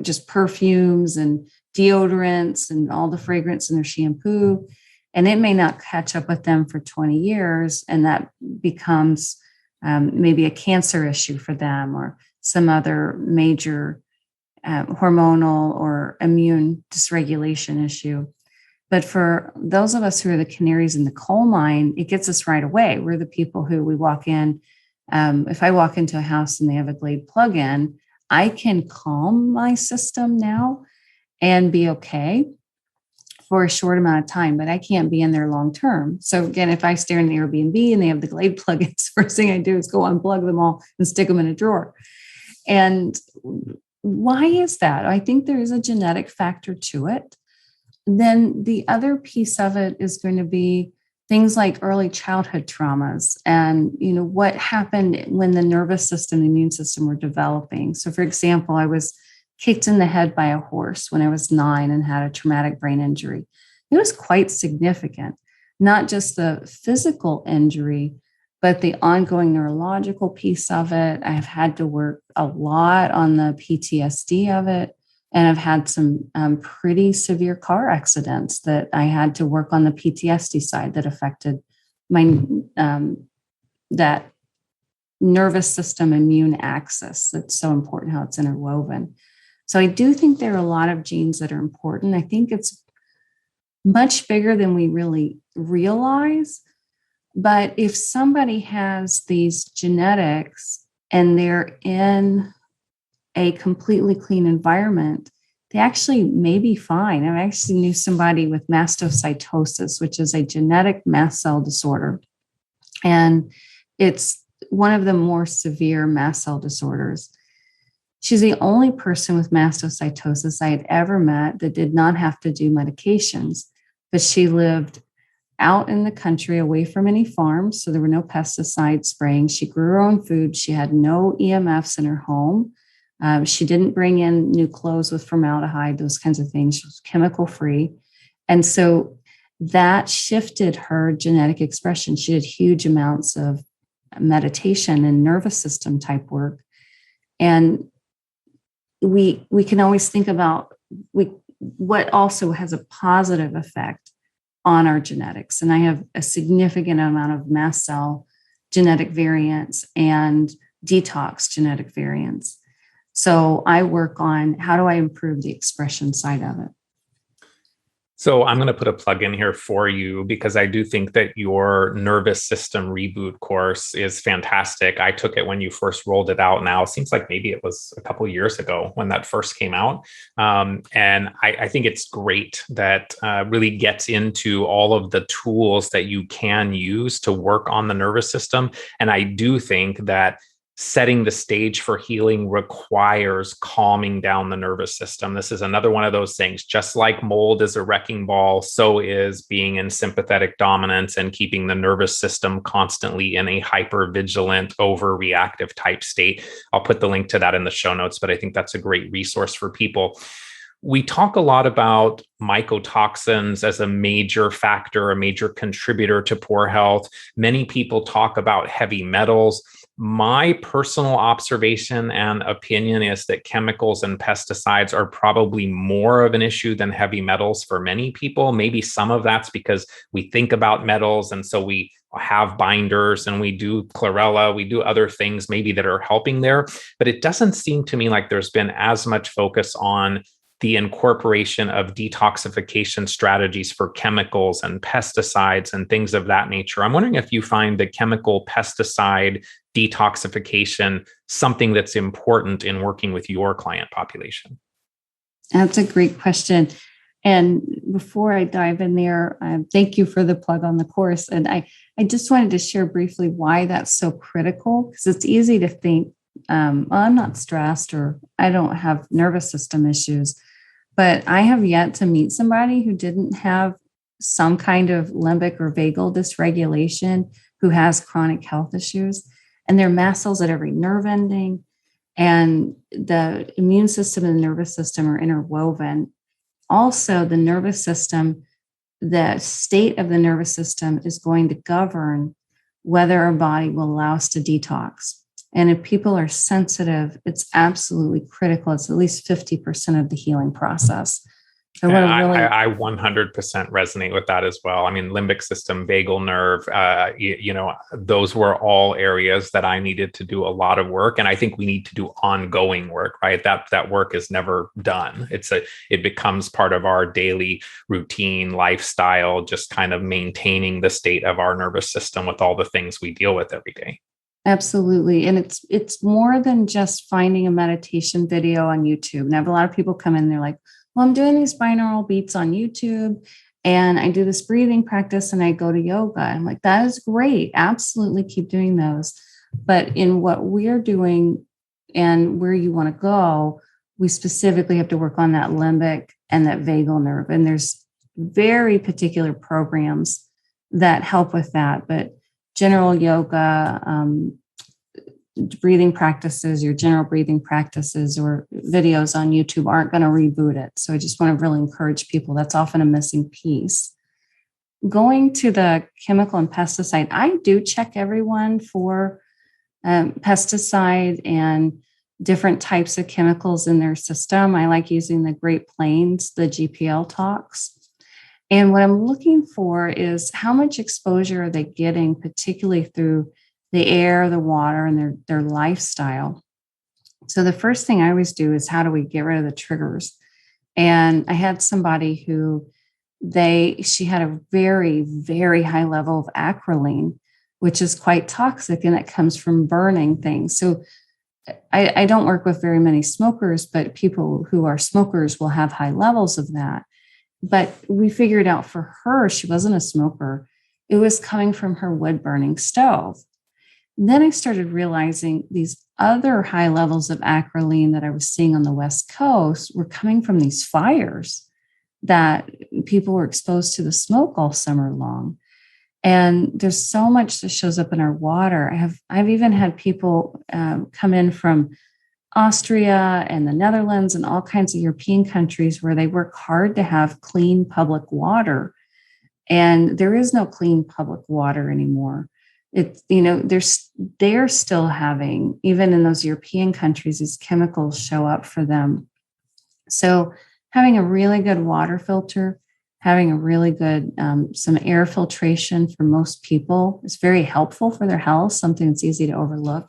just perfumes and deodorants and all the fragrance in their shampoo, and it may not catch up with them for 20 years. And that becomes maybe a cancer issue for them or some other major hormonal or immune dysregulation issue. But for those of us who are the canaries in the coal mine, it gets us right away. We're the people who we walk in. If I walk into a house and they have a Glade plug-in, I can calm my system now and be okay for a short amount of time, but I can't be in there long term. So again, if I stay in the Airbnb and they have the Glade plugins, first thing I do is go unplug them all and stick them in a drawer. And why is that? I think there is a genetic factor to it. Then the other piece of it is going to be things like early childhood traumas and, what happened when the nervous system, the immune system were developing. So for example, I was kicked in the head by a horse when I was 9 and had a traumatic brain injury. It was quite significant, not just the physical injury, but the ongoing neurological piece of it. I've had to work a lot on the PTSD of it. And I've had some pretty severe car accidents that I had to work on the PTSD side that affected my that nervous system immune axis. That's so important how it's interwoven. So I do think there are a lot of genes that are important. I think it's much bigger than we really realize. But if somebody has these genetics and they're in a completely clean environment, they actually may be fine. I actually knew somebody with mastocytosis, which is a genetic mast cell disorder. And it's one of the more severe mast cell disorders. She's the only person with mastocytosis I had ever met that did not have to do medications, but she lived out in the country away from any farms. So there were no pesticide spraying. She grew her own food. She had no EMFs in her home. She didn't bring in new clothes with formaldehyde, those kinds of things. She was chemical free. And so that shifted her genetic expression. She did huge amounts of meditation and nervous system type work. And we can always think about what also has a positive effect on our genetics. And I have a significant amount of mast cell genetic variants and detox genetic variants. So I work on how do I improve the expression side of it. So I'm going to put a plug in here for you because I do think that your nervous system reboot course is fantastic. I took it when you first rolled it out. Now it seems like maybe it was a couple of years ago when that first came out. And I think it's great that really gets into all of the tools that you can use to work on the nervous system. And I do think that setting the stage for healing requires calming down the nervous system. This is another one of those things. Just like mold is a wrecking ball, so is being in sympathetic dominance and keeping the nervous system constantly in a hypervigilant, overreactive type state. I'll put the link to that in the show notes, but I think that's a great resource for people. We talk a lot about mycotoxins as a major factor, a major contributor to poor health. Many people talk about heavy metals. My personal observation and opinion is that chemicals and pesticides are probably more of an issue than heavy metals for many people. Maybe some of that's because we think about metals, and so we have binders and we do chlorella, we do other things maybe that are helping there. But it doesn't seem to me like there's been as much focus on the incorporation of detoxification strategies for chemicals and pesticides and things of that nature. I'm wondering if you find the chemical pesticide detoxification something that's important in working with your client population. That's a great question. And before I dive in there, thank you for the plug on the course. And I just wanted to share briefly why that's so critical, because it's easy to think, I'm not stressed or I don't have nervous system issues. But I have yet to meet somebody who didn't have some kind of limbic or vagal dysregulation, who has chronic health issues. And there are mast cells at every nerve ending, and the immune system and the nervous system are interwoven. Also, the nervous system, the state of the nervous system is going to govern whether our body will allow us to detox. And if people are sensitive, it's absolutely critical. It's at least 50% of the healing process. So I 100% resonate with that as well. I mean, limbic system, vagal nerve, those were all areas that I needed to do a lot of work. And I think we need to do ongoing work, right? That work is never done. It becomes part of our daily routine, lifestyle, just kind of maintaining the state of our nervous system with all the things we deal with every day. Absolutely. And it's more than just finding a meditation video on YouTube. And I have a lot of people come in and they're like, well, I'm doing these binaural beats on YouTube and I do this breathing practice and I go to yoga. I'm like, that is great. Absolutely keep doing those. But in what we're doing and where you want to go, we specifically have to work on that limbic and that vagal nerve. And there's very particular programs that help with that. But general yoga, breathing practices, your general breathing practices or videos on YouTube aren't going to reboot it. So I just want to really encourage people. That's often a missing piece. Going to the chemical and pesticide, I do check everyone for pesticide and different types of chemicals in their system. I like using the Great Plains, the GPL tox. And what I'm looking for is how much exposure are they getting, particularly through the air, the water, and their lifestyle. So the first thing I always do is how do we get rid of the triggers? And I had somebody who she had a very, very high level of acrolein, which is quite toxic, and it comes from burning things. So I don't work with very many smokers, but people who are smokers will have high levels of that. But we figured out for her, she wasn't a smoker. It was coming from her wood burning stove. Then I started realizing these other high levels of acrolein that I was seeing on the West Coast were coming from these fires that people were exposed to the smoke all summer long. And there's so much that shows up in our water. I've even had people come in from Austria and the Netherlands and all kinds of European countries where they work hard to have clean public water. And there is no clean public water anymore. It's, they're still having, even in those European countries, these chemicals show up for them. So having a really good water filter, having a really good, some air filtration for most people is very helpful for their health, something that's easy to overlook.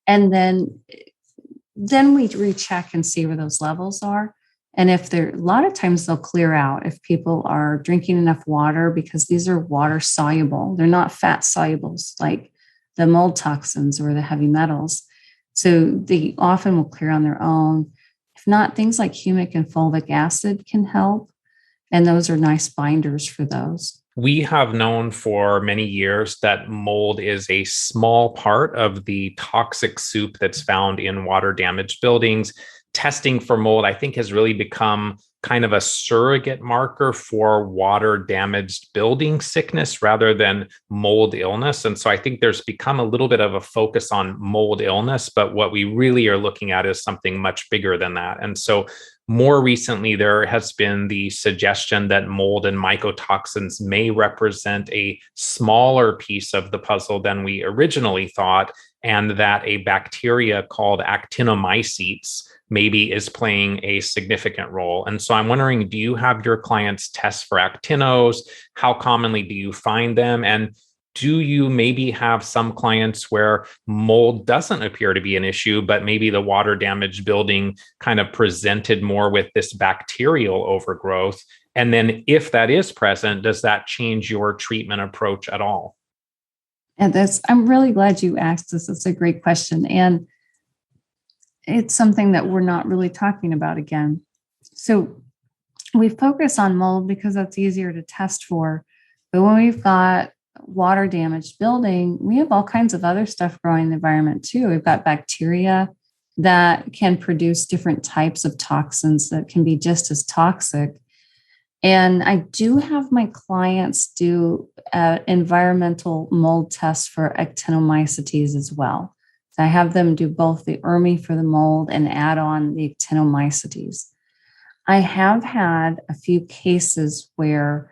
And then we recheck and see where those levels are. And if they're, a lot of times they'll clear out if people are drinking enough water, because these are water soluble. They're not fat solubles like the mold toxins or the heavy metals. So they often will clear on their own. If not, things like humic and fulvic acid can help. And those are nice binders for those. We have known for many years that mold is a small part of the toxic soup that's found in water damaged buildings. Testing for mold, I think, has really become kind of a surrogate marker for water damaged building sickness rather than mold illness. And so I think there's become a little bit of a focus on mold illness, but what we really are looking at is something much bigger than that. And so more recently, there has been the suggestion that mold and mycotoxins may represent a smaller piece of the puzzle than we originally thought, and that a bacteria called Actinomycetes maybe is playing a significant role. And so I'm wondering, do you have your clients test for actinos? How commonly do you find them? And do you maybe have some clients where mold doesn't appear to be an issue, but maybe the water damaged building kind of presented more with this bacterial overgrowth? And then if that is present, does that change your treatment approach at all? And I'm really glad you asked this. It's a great question. And it's something that we're not really talking about again. So we focus on mold because that's easier to test for. But when we've got water damaged building, we have all kinds of other stuff growing in the environment too. We've got bacteria that can produce different types of toxins that can be just as toxic. And I do have my clients do environmental mold tests for Actinomycetes as well. So I have them do both the ERMI for the mold and add on the Actinomycetes. I have had a few cases where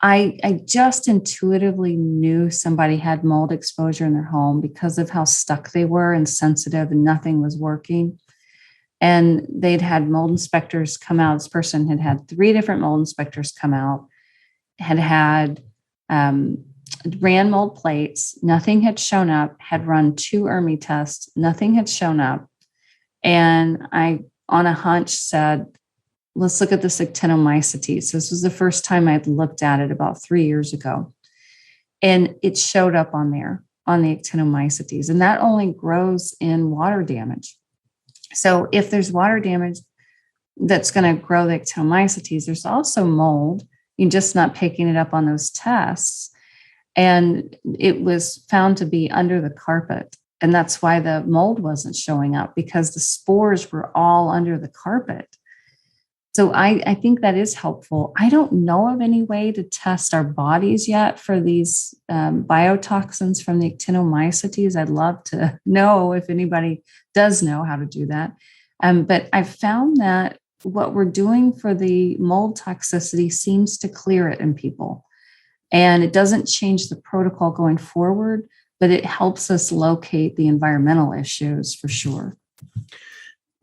I just intuitively knew somebody had mold exposure in their home because of how stuck they were and sensitive and nothing was working. And they'd had mold inspectors come out. This person had had 3 different mold inspectors come out, had ran mold plates, nothing had shown up, had run 2 ERMI tests, nothing had shown up. And I, on a hunch, said, let's look at this Actinomycetes. So this was the first time I'd looked at it about 3 years ago. And it showed up on there, on the Actinomycetes. And that only grows in water damage. So if there's water damage that's going to grow the Actinomycetes, there's also mold. You're just not picking it up on those tests. And it was found to be under the carpet. And that's why the mold wasn't showing up, because the spores were all under the carpet. So I think that is helpful. I don't know of any way to test our bodies yet for these biotoxins from the Actinomycetes. I'd love to know if anybody does know how to do that. But I've found that what we're doing for the mold toxicity seems to clear it in people. And it doesn't change the protocol going forward, but it helps us locate the environmental issues for sure.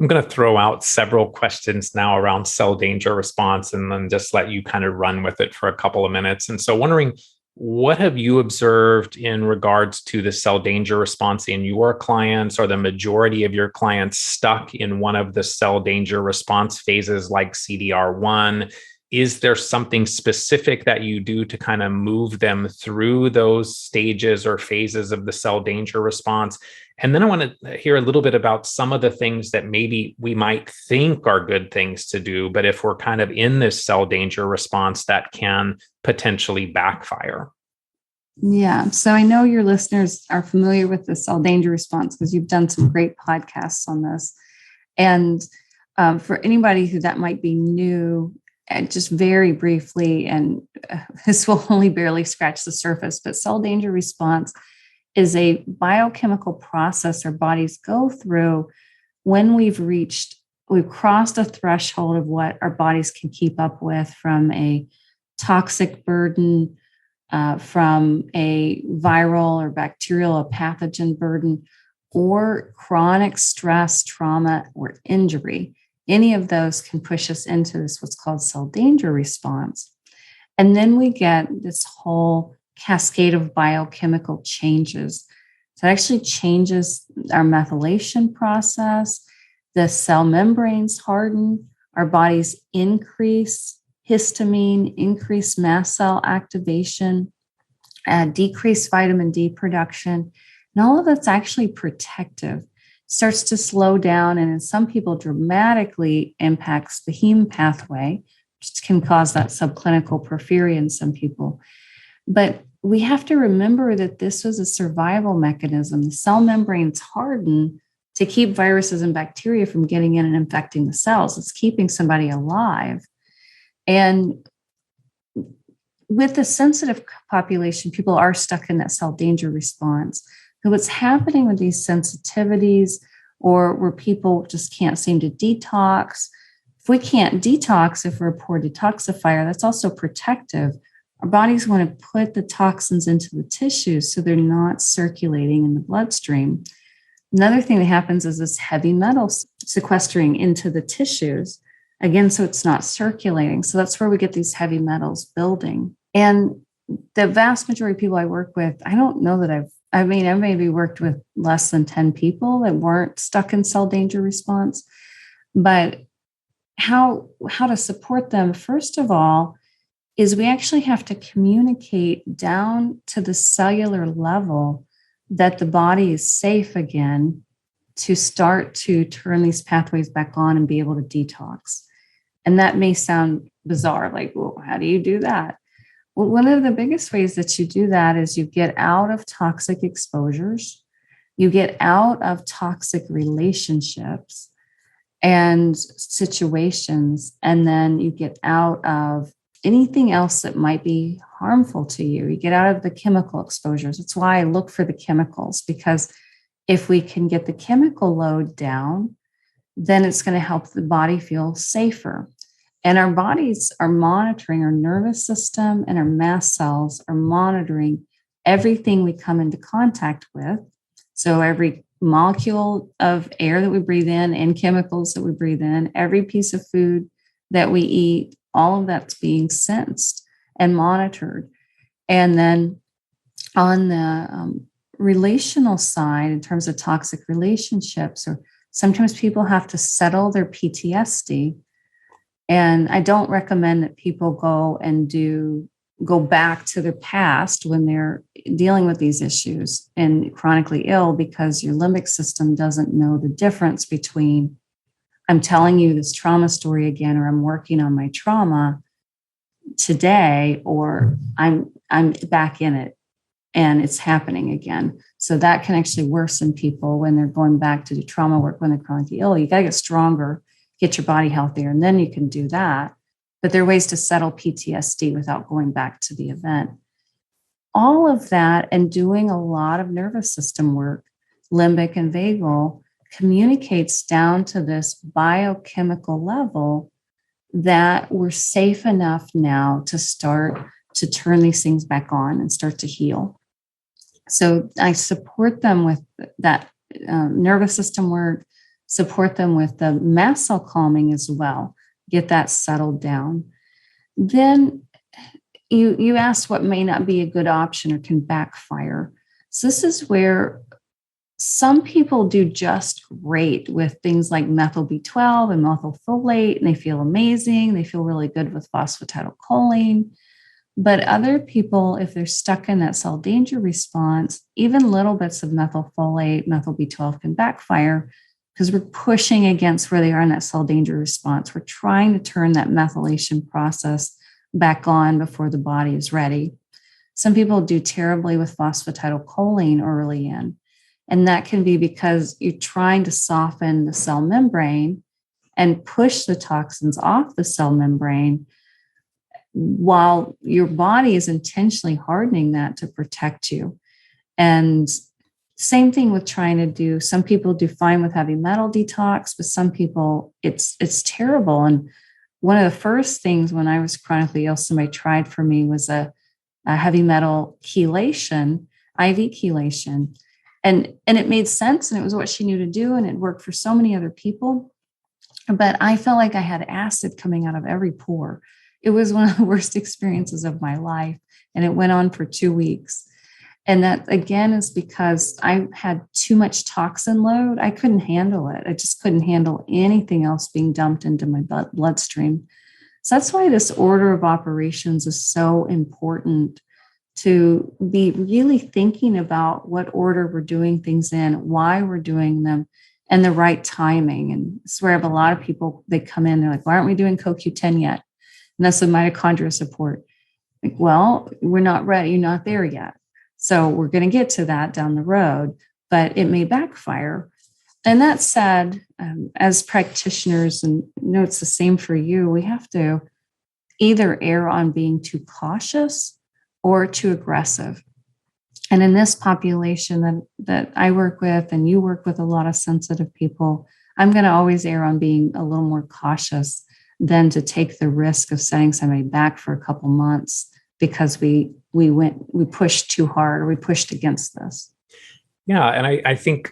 I'm going to throw out several questions now around cell danger response and then just let you kind of run with it for a couple of minutes. And so wondering, what have you observed in regards to the cell danger response in your clients? Or the majority of your clients stuck in one of the cell danger response phases like CDR1? Is there something specific that you do to kind of move them through those stages or phases of the cell danger response? And then I want to hear a little bit about some of the things that maybe we might think are good things to do, but if we're kind of in this cell danger response, that can potentially backfire. Yeah. So I know your listeners are familiar with the cell danger response because you've done some great podcasts on this. And for anybody who that might be new, just very briefly, and this will only barely scratch the surface, but cell danger response is a biochemical process our bodies go through when we've crossed a threshold of what our bodies can keep up with from a toxic burden, from a viral or bacterial or pathogen burden, or chronic stress, trauma, or injury. Any of those can push us into this, what's called cell danger response. And then we get this whole cascade of biochemical changes. So it actually changes our methylation process. The cell membranes harden, our bodies increase histamine, increase mast cell activation, decrease vitamin D production. And all of that's actually protective. Starts to slow down, and in some people dramatically impacts the heme pathway, which can cause that subclinical porphyria in some people. But we have to remember that this was a survival mechanism. The cell membranes harden to keep viruses and bacteria from getting in and infecting the cells. It's keeping somebody alive. And with the sensitive population, people are stuck in that cell danger response. So what's happening with these sensitivities, or where people just can't seem to detox, if we can't detox, if we're a poor detoxifier, that's also protective. Our bodies want to put the toxins into the tissues so they're not circulating in the bloodstream. Another thing that happens is this heavy metal sequestering into the tissues, again, so it's not circulating. So that's where we get these heavy metals building. And the vast majority of people I work with, I don't know that I maybe worked with less than 10 people that weren't stuck in cell danger response. But how to support them, first of all, is we actually have to communicate down to the cellular level that the body is safe again to start to turn these pathways back on and be able to detox. And that may sound bizarre, like, well, how do you do that? Well, one of the biggest ways that you do that is you get out of toxic exposures, you get out of toxic relationships and situations, and then you get out of anything else that might be harmful to you. You get out of the chemical exposures. That's why I look for the chemicals, because if we can get the chemical load down, then it's going to help the body feel safer. And our bodies are monitoring, our nervous system and our mast cells are monitoring everything we come into contact with. So every molecule of air that we breathe in and chemicals that we breathe in, every piece of food that we eat, all of that's being sensed and monitored. And then on the relational side, in terms of toxic relationships, or sometimes people have to settle their PTSD. And I don't recommend that people go back to their past when they're dealing with these issues and chronically ill, because your limbic system doesn't know the difference between I'm telling you this trauma story again, or I'm working on my trauma today, or I'm back in it and it's happening again. So that can actually worsen people when they're going back to do trauma work when they're chronically ill. You got to get stronger, get your body healthier, and then you can do that. But there are ways to settle PTSD without going back to the event. All of that, and doing a lot of nervous system work, limbic and vagal, communicates down to this biochemical level that we're safe enough now to start to turn these things back on and start to heal. So I support them with that nervous system work, support them with the mast cell calming as well, get that settled down. Then you asked what may not be a good option or can backfire. So this is where some people do just great with things like methyl B12 and methylfolate, and they feel amazing. They feel really good with phosphatidylcholine. But other people, if they're stuck in that cell danger response, even little bits of methylfolate, methyl B12 can backfire, because we're pushing against where they are in that cell danger response. We're trying to turn that methylation process back on before the body is ready. Some people do terribly with phosphatidylcholine early in. And that can be because you're trying to soften the cell membrane and push the toxins off the cell membrane while your body is intentionally hardening that to protect you. And same thing with trying to do, some people do fine with heavy metal detox, but some people it's terrible. And one of the first things when I was chronically ill, somebody tried for me was a heavy metal chelation, IV chelation. And it made sense, and it was what she knew to do, and it worked for so many other people. But I felt like I had acid coming out of every pore. It was one of the worst experiences of my life, and it went on for 2 weeks. And that, again, is because I had too much toxin load. I couldn't handle it. I just couldn't handle anything else being dumped into my bloodstream. So that's why this order of operations is so important, to be really thinking about what order we're doing things in, why we're doing them, and the right timing. And it's where I have a lot of people, they come in, they're like, why aren't we doing CoQ10 yet? And that's the mitochondria support. Like, well, we're not ready. You're not there yet. So we're going to get to that down the road, but it may backfire. And that said, as practitioners, and I know it's the same for you, we have to either err on being too cautious or too aggressive. And in this population that I work with, and you work with a lot of sensitive people, I'm going to always err on being a little more cautious than to take the risk of setting somebody back for a couple months because we pushed too hard, or we pushed against this. Yeah. And I think,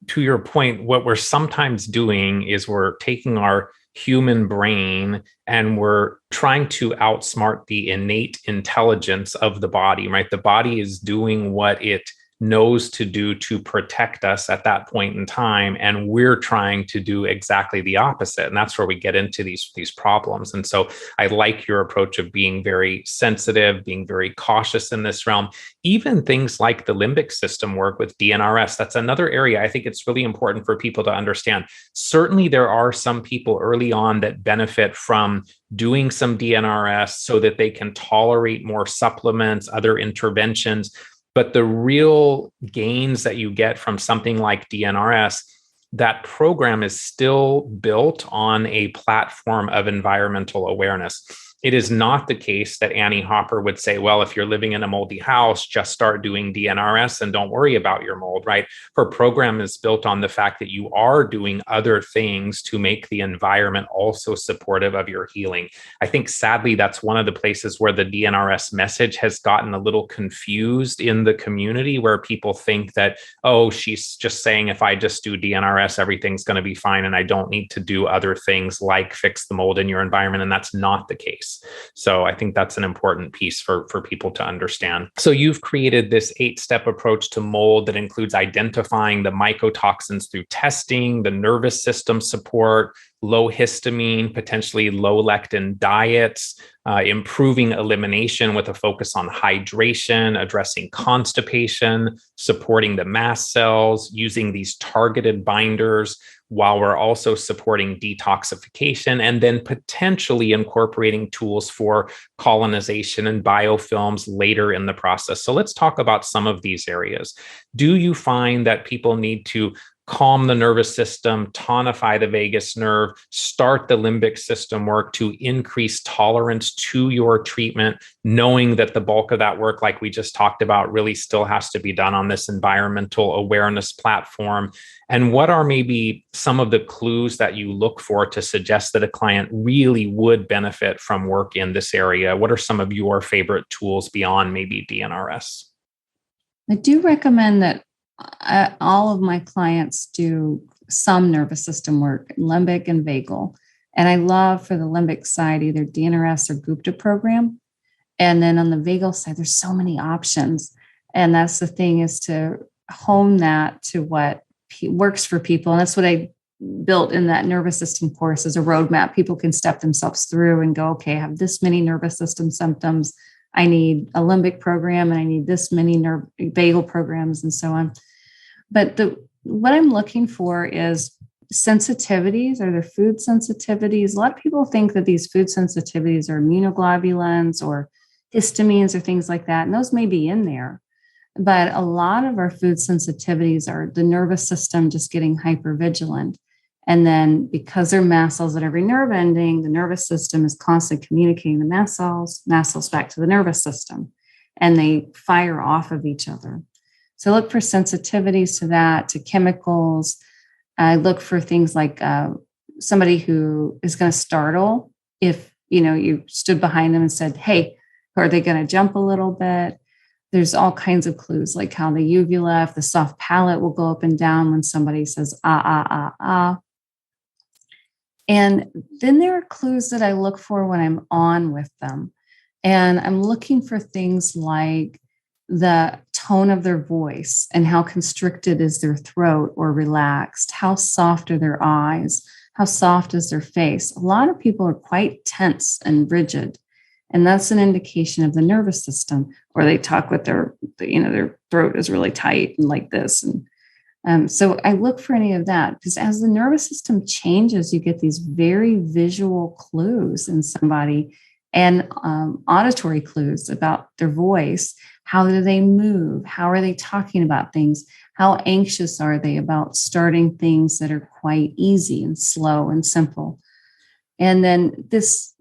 to your point, what we're sometimes doing is we're taking our human brain and we're trying to outsmart the innate intelligence of the body, right? The body is doing what it knows to do to protect us at that point in time, and we're trying to do exactly the opposite. And that's where we get into these problems. And so I like your approach of being very sensitive, being very cautious in this realm. Even things like the limbic system work with DNRS, that's another area I think it's really important for people to understand. Certainly there are some people early on that benefit from doing some DNRS so that they can tolerate more supplements, other interventions. But the real gains that you get from something like DNRS, that program is still built on a platform of environmental awareness. It is not the case that Annie Hopper would say, well, if you're living in a moldy house, just start doing DNRS and don't worry about your mold, right? Her program is built on the fact that you are doing other things to make the environment also supportive of your healing. I think, sadly, that's one of the places where the DNRS message has gotten a little confused in the community, where people think that, oh, she's just saying if I just do DNRS, everything's going to be fine and I don't need to do other things like fix the mold in your environment. And that's not the case. So I think that's an important piece for people to understand. So you've created this 8-step approach to mold that includes identifying the mycotoxins through testing, the nervous system support, low histamine, potentially low lectin diets, improving elimination with a focus on hydration, addressing constipation, supporting the mast cells, using these targeted binders, while we're also supporting detoxification, and then potentially incorporating tools for colonization and biofilms later in the process. So let's talk about some of these areas. Do you find that people need to calm the nervous system, tonify the vagus nerve, start the limbic system work to increase tolerance to your treatment, knowing that the bulk of that work, like we just talked about, really still has to be done on this environmental awareness platform? And what are maybe some of the clues that you look for to suggest that a client really would benefit from work in this area? What are some of your favorite tools beyond maybe DNRS? I do recommend that all of my clients do some nervous system work, limbic and vagal. And I love, for the limbic side, either DNRS or Gupta program. And then on the vagal side, there's so many options. And that's the thing, is to hone that to what works for people. And that's what I built in that nervous system course, as a roadmap people can step themselves through and go, okay, I have this many nervous system symptoms. I need a limbic program, and I need this many vagal programs, and so on. But what I'm looking for is sensitivities. Are there food sensitivities? A lot of people think that these food sensitivities are immunoglobulins or histamines or things like that. And those may be in there. But a lot of our food sensitivities are the nervous system just getting hypervigilant. And then because they're mast cells at every nerve ending, the nervous system is constantly communicating the mast cells back to the nervous system, and they fire off of each other. So look for sensitivities to that, to chemicals. I look for things like somebody who is going to startle if, you stood behind them and said, hey, are they going to jump a little bit? There's all kinds of clues, like how the uvula, if the soft palate will go up and down when somebody says, ah, ah, ah, ah. And then there are clues that I look for when I'm on with them. And I'm looking for things like the tone of their voice and how constricted is their throat or relaxed, how soft are their eyes, how soft is their face. A lot of people are quite tense and rigid. And that's an indication of the nervous system, or they talk with their throat is really tight and like this. And so I look for any of that, because as the nervous system changes, you get these very visual clues in somebody, and auditory clues about their voice. How do they move? How are they talking about things? How anxious are they about starting things that are quite easy and slow and simple? And then this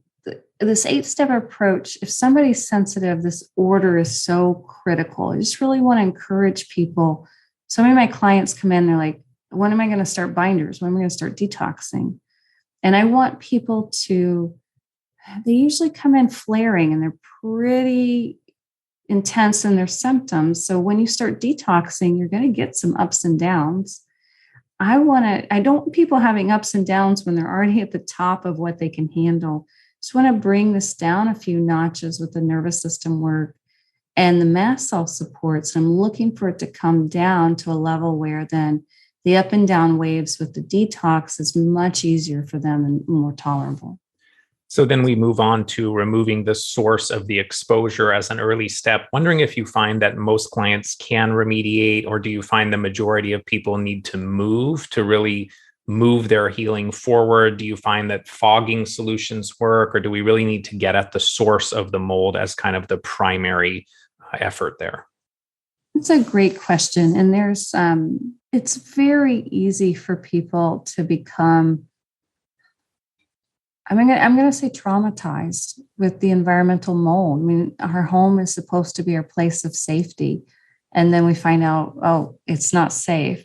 8-step approach, if somebody's sensitive, this order is so critical. I just really want to encourage people. So many of my clients come in, they're like, when am I going to start binders? When am I going to start detoxing? And I want people they usually come in flaring, and they're pretty intense in their symptoms. So when you start detoxing, you're going to get some ups and downs. I don't want people having ups and downs when they're already at the top of what they can handle. Just want to bring this down a few notches with the nervous system work and the mast cell supports. I'm looking for it to come down to a level where then the up and down waves with the detox is much easier for them and more tolerable. So then we move on to removing the source of the exposure as an early step. Wondering if you find that most clients can remediate, or do you find the majority of people need to move to really move their healing forward? Do you find that fogging solutions work, or do we really need to get at the source of the mold as kind of the primary effort there? It's a great question. And it's very easy for people to become, I'm going to say, traumatized with the environmental mold. I mean, our home is supposed to be our place of safety. And then we find out, oh, it's not safe.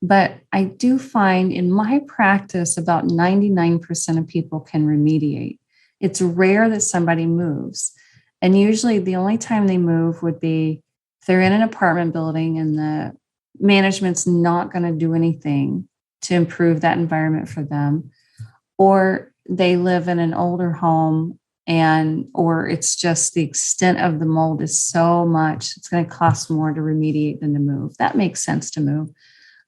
But I do find in my practice, about 99% of people can remediate. It's rare that somebody moves. And usually the only time they move would be if they're in an apartment building and the management's not going to do anything to improve that environment for them, or they live in an older home or it's just the extent of the mold is so much, it's going to cost more to remediate than to move. That makes sense to move.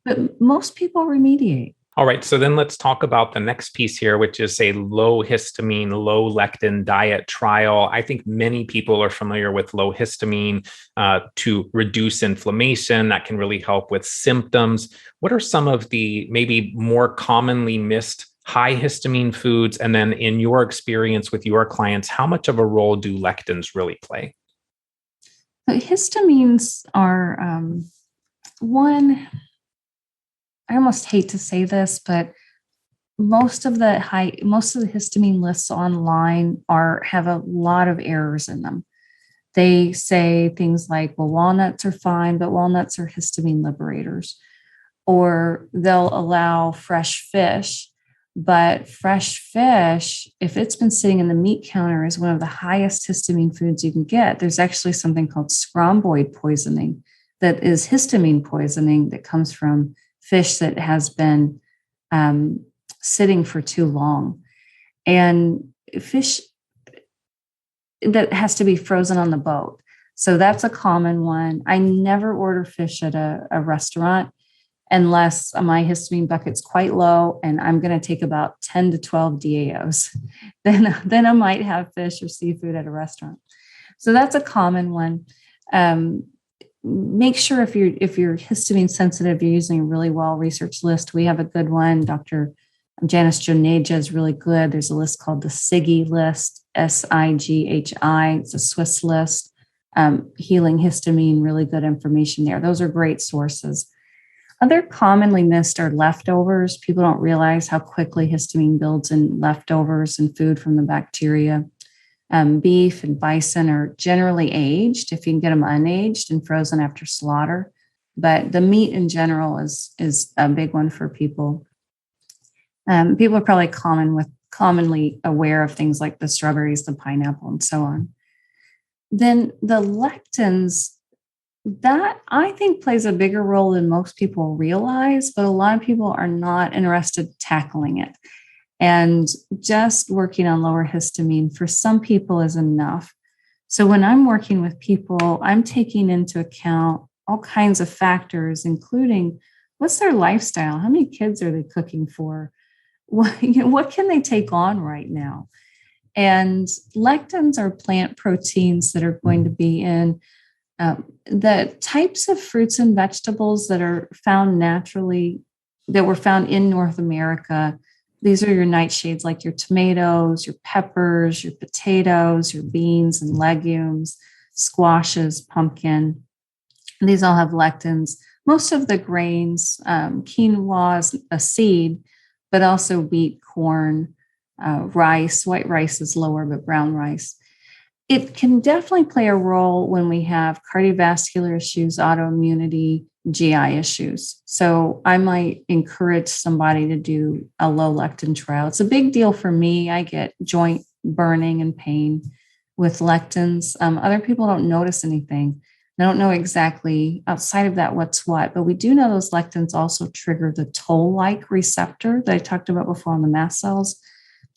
But most people remediate. All right. So then let's talk about the next piece here, which is a low histamine, low lectin diet trial. I think many people are familiar with low histamine to reduce inflammation. That can really help with symptoms. What are some of the maybe more commonly missed high histamine foods? And then in your experience with your clients, how much of a role do lectins really play? So histamines are one. I almost hate to say this, but most of the histamine lists online have a lot of errors in them. They say things like, well, walnuts are fine, but walnuts are histamine liberators. Or they'll allow fresh fish, but fresh fish, if it's been sitting in the meat counter, is one of the highest histamine foods you can get. There's actually something called scromboid poisoning that is histamine poisoning that comes from fish that has been sitting for too long. And fish that has to be frozen on the boat. So that's a common one. I never order fish at a restaurant unless my histamine bucket's quite low and I'm going to take about 10 to 12 DAOs. Then I might have fish or seafood at a restaurant. So that's a common one. Make sure if you're histamine sensitive, you're using a really well-researched list. We have a good one. Dr. Janice Joneja is really good. There's a list called the SIGHI list, SIGHI. It's a Swiss list. Healing Histamine, really good information there. Those are great sources. Other commonly missed are leftovers. People don't realize how quickly histamine builds in leftovers and food from the bacteria. Beef and bison are generally aged if you can get them unaged and frozen after slaughter. But the meat in general is a big one for people. People are probably commonly aware of things like the strawberries, the pineapple, and so on. Then the lectins, that I think plays a bigger role than most people realize, but a lot of people are not interested in tackling it. And just working on lower histamine for some people is enough. So when I'm working with people, I'm taking into account all kinds of factors, including what's their lifestyle? How many kids are they cooking for? What can they take on right now? And lectins are plant proteins that are going to be in the types of fruits and vegetables that are found naturally, that were found in North America. These are your nightshades, like your tomatoes, your peppers, your potatoes, your beans and legumes, squashes, pumpkin. These all have lectins. Most of the grains, quinoa is a seed, but also wheat, corn, rice. White rice is lower, but brown rice. It can definitely play a role when we have cardiovascular issues, autoimmunity, GI issues. So I might encourage somebody to do a low lectin trial. It's a big deal for me. I get joint burning and pain with lectins. Other people don't notice anything. I don't know exactly outside of that what's what, but we do know those lectins also trigger the toll-like receptor that I talked about before on the mast cells.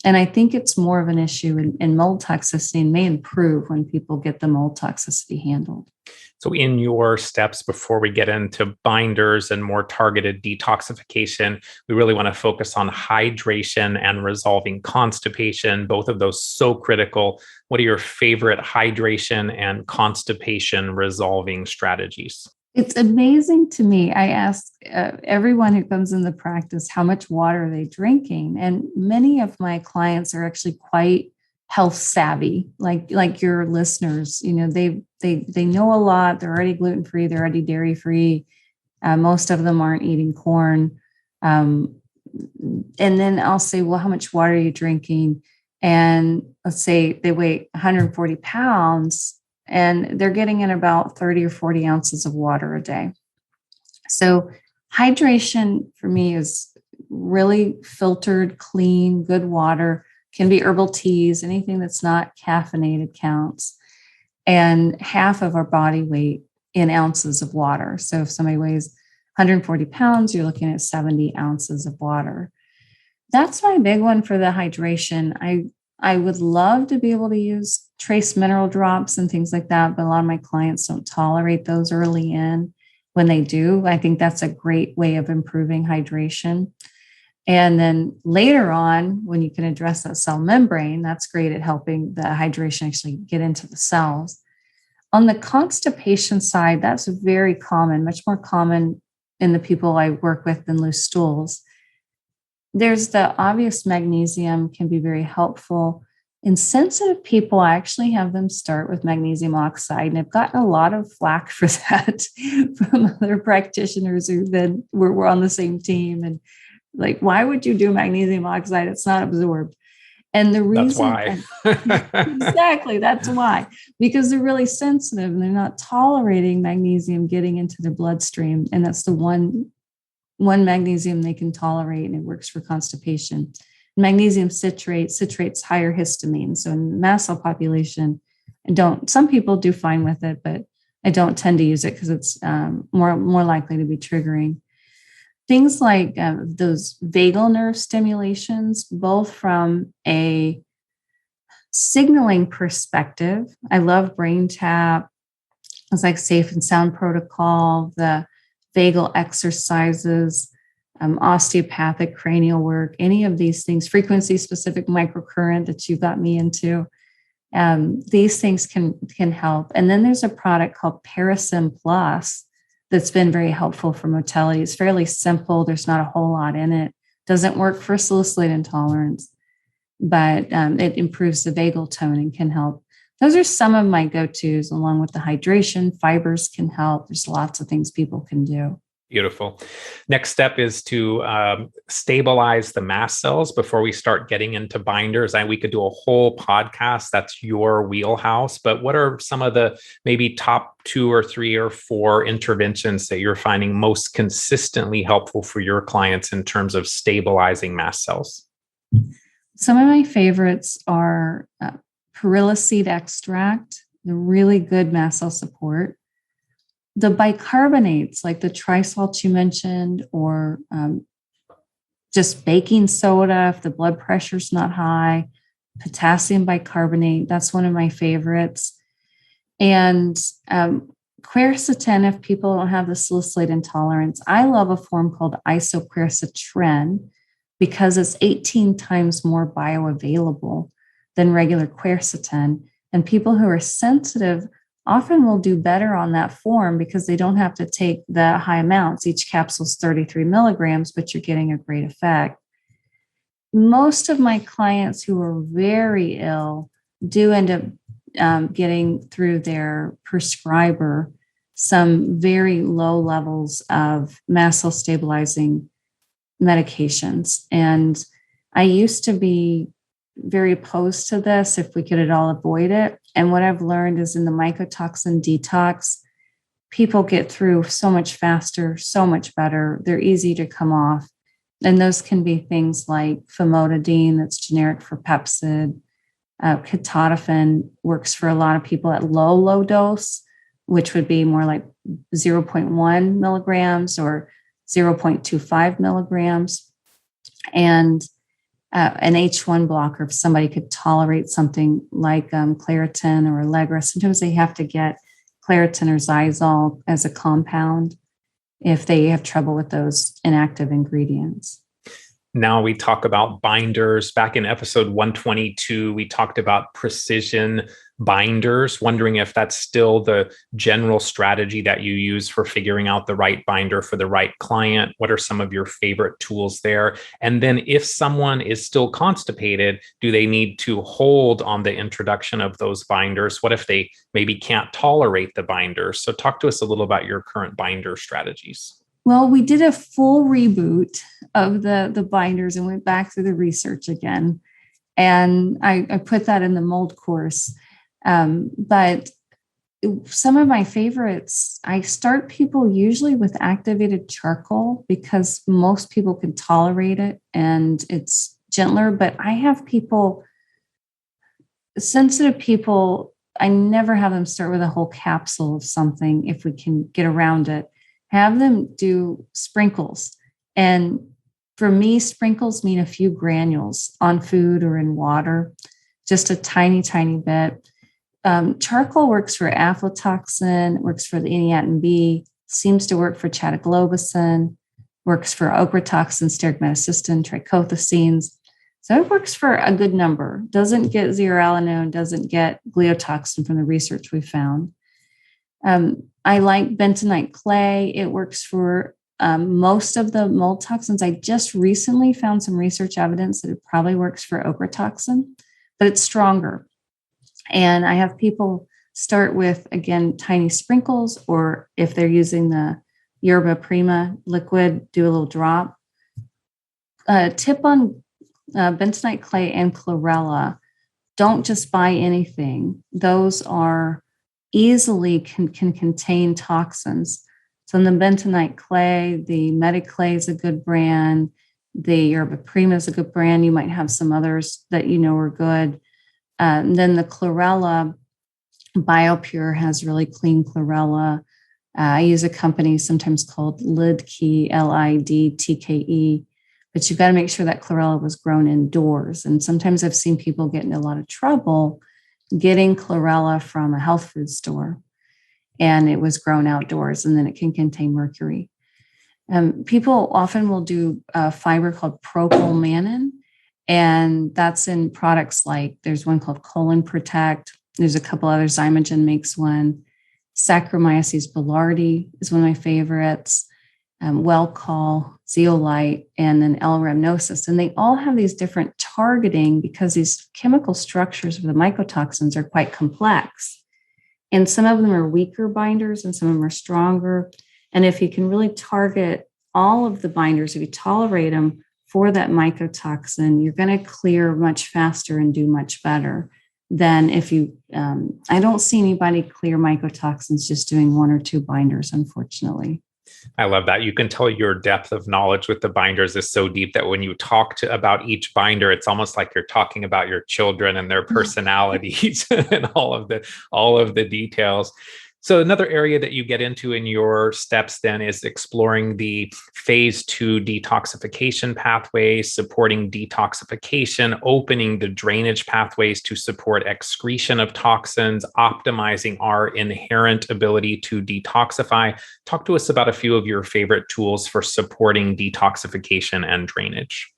And I think it's more of an issue in mold toxicity and may improve when people get the mold toxicity handled. So in your steps before we get into binders and more targeted detoxification, we really want to focus on hydration and resolving constipation, both of those so critical. What are your favorite hydration and constipation resolving strategies? It's amazing to me. I ask everyone who comes in the practice, how much water are they drinking? And many of my clients are actually quite health savvy, like your listeners. You know, they know a lot. They're already gluten free. They're already dairy free. Most of them aren't eating corn. And then I'll say, well, how much water are you drinking? And let's say they weigh 140 pounds. And they're getting in about 30 or 40 ounces of water a day. So hydration for me is really filtered, clean, good water. Can be herbal teas, anything that's not caffeinated counts. And half of our body weight in ounces of water. So if somebody weighs 140 pounds, you're looking at 70 ounces of water. That's my big one for the hydration. I would love to be able to use trace mineral drops and things like that, but a lot of my clients don't tolerate those early in. When they do, I think that's a great way of improving hydration. And then later on, when you can address that cell membrane, that's great at helping the hydration actually get into the cells. On the constipation side, that's very common, much more common in the people I work with than loose stools. There's the obvious magnesium can be very helpful. In sensitive people, I actually have them start with magnesium oxide, and I've gotten a lot of flack for that from other practitioners who then were on the same team. And like, why would you do magnesium oxide? It's not absorbed. And the reason that's why. Exactly, that's why, because they're really sensitive and they're not tolerating magnesium getting into their bloodstream. And that's the one magnesium they can tolerate, and it works for constipation. Magnesium citrates higher histamine. So in the mast cell population, some people do fine with it, but I don't tend to use it because it's more likely to be triggering. Things like those vagal nerve stimulations, both from a signaling perspective. I love Brain Tap. It's like Safe and Sound Protocol, the vagal exercises, osteopathic cranial work, any of these things, frequency-specific microcurrent that you got me into. These things can help. And then there's a product called Parasim Plus that's been very helpful for motility. It's fairly simple. There's not a whole lot in it. Doesn't work for salicylate intolerance, but it improves the vagal tone and can help. Those are some of my go-tos, along with the hydration. Fibers can help. There's lots of things people can do. Beautiful. Next step is to stabilize the mast cells before we start getting into binders. And we could do a whole podcast. That's your wheelhouse. But what are some of the maybe top 2 or 3 or 4 interventions that you're finding most consistently helpful for your clients in terms of stabilizing mast cells? Some of my favorites are perilla seed extract, the really good mast cell support. The bicarbonates, like the trisalt you mentioned, or just baking soda if the blood pressure's not high, potassium bicarbonate, that's one of my favorites. And quercetin, if people don't have the salicylate intolerance, I love a form called isoquercitrin because it's 18 times more bioavailable than regular quercetin. And people who are sensitive often will do better on that form because they don't have to take the high amounts. Each capsule is 33 milligrams, but you're getting a great effect. Most of my clients who are very ill do end up getting through their prescriber some very low levels of mast cell stabilizing medications. And I used to be very opposed to this if we could at all avoid it. And what I've learned is in the mycotoxin detox, people get through so much faster, so much better. They're easy to come off. And those can be things like famotidine, that's generic for Pepcid. Ketotifen works for a lot of people at low dose, which would be more like 0.1 milligrams or 0.25 milligrams. And an H1 blocker, if somebody could tolerate something like Claritin or Allegra, sometimes they have to get Claritin or Xyzal as a compound if they have trouble with those inactive ingredients. Now we talk about binders. Back in episode 122, we talked about precision binders, wondering if that's still the general strategy that you use for figuring out the right binder for the right client. What are some of your favorite tools there? And then if someone is still constipated, do they need to hold on the introduction of those binders? What if they maybe can't tolerate the binders? So talk to us a little about your current binder strategies. Well, we did a full reboot of the binders and went back through the research again. And I put that in the mold course. But some of my favorites, I start people usually with activated charcoal because most people can tolerate it and it's gentler. But I have people, sensitive people, I never have them start with a whole capsule of something if we can get around it. Have them do sprinkles. And for me, sprinkles mean a few granules on food or in water, just a tiny, tiny bit. Charcoal works for aflatoxin, works for the eniatin B, seems to work for cataglobacin, works for ochratoxin, sterigmetocystin, trichothecenes. So it works for a good number. Doesn't get zearalenone, doesn't get gliotoxin from the research we found. I like bentonite clay. It works for most of the mold toxins. I just recently found some research evidence that it probably works for ochratoxin, but it's stronger. And I have people start with, again, tiny sprinkles, or if they're using the yerba prima liquid, do a little drop. Tip on bentonite clay and chlorella. Don't just buy anything. Those are easily can contain toxins. So in the bentonite clay, the Mediclay is a good brand. The yerba prima is a good brand. You might have some others that you know are good. Then the chlorella, BioPure has really clean chlorella. I use a company sometimes called Lidtke, Lidtke, but you've got to make sure that chlorella was grown indoors. And sometimes I've seen people get in a lot of trouble getting chlorella from a health food store, and it was grown outdoors, and then it can contain mercury. People often will do a fiber called propylmannan, and that's in products like there's one called Colon Protect. There's a couple others. Zymogen makes one. Saccharomyces boulardii is one of my favorites. Welcol, zeolite, and then L-rhamnosus. And they all have these different targeting because these chemical structures of the mycotoxins are quite complex. And some of them are weaker binders and some of them are stronger. And if you can really target all of the binders, if you tolerate them for that mycotoxin, you're going to clear much faster and do much better than if you, I don't see anybody clear mycotoxins just doing 1 or 2 binders, unfortunately. I love that. You can tell your depth of knowledge with the binders is so deep that when you talk about each binder, it's almost like you're talking about your children and their personalities and all of the details. So another area that you get into in your steps then is exploring the phase 2 detoxification pathways, supporting detoxification, opening the drainage pathways to support excretion of toxins, optimizing our inherent ability to detoxify. Talk to us about a few of your favorite tools for supporting detoxification and drainage.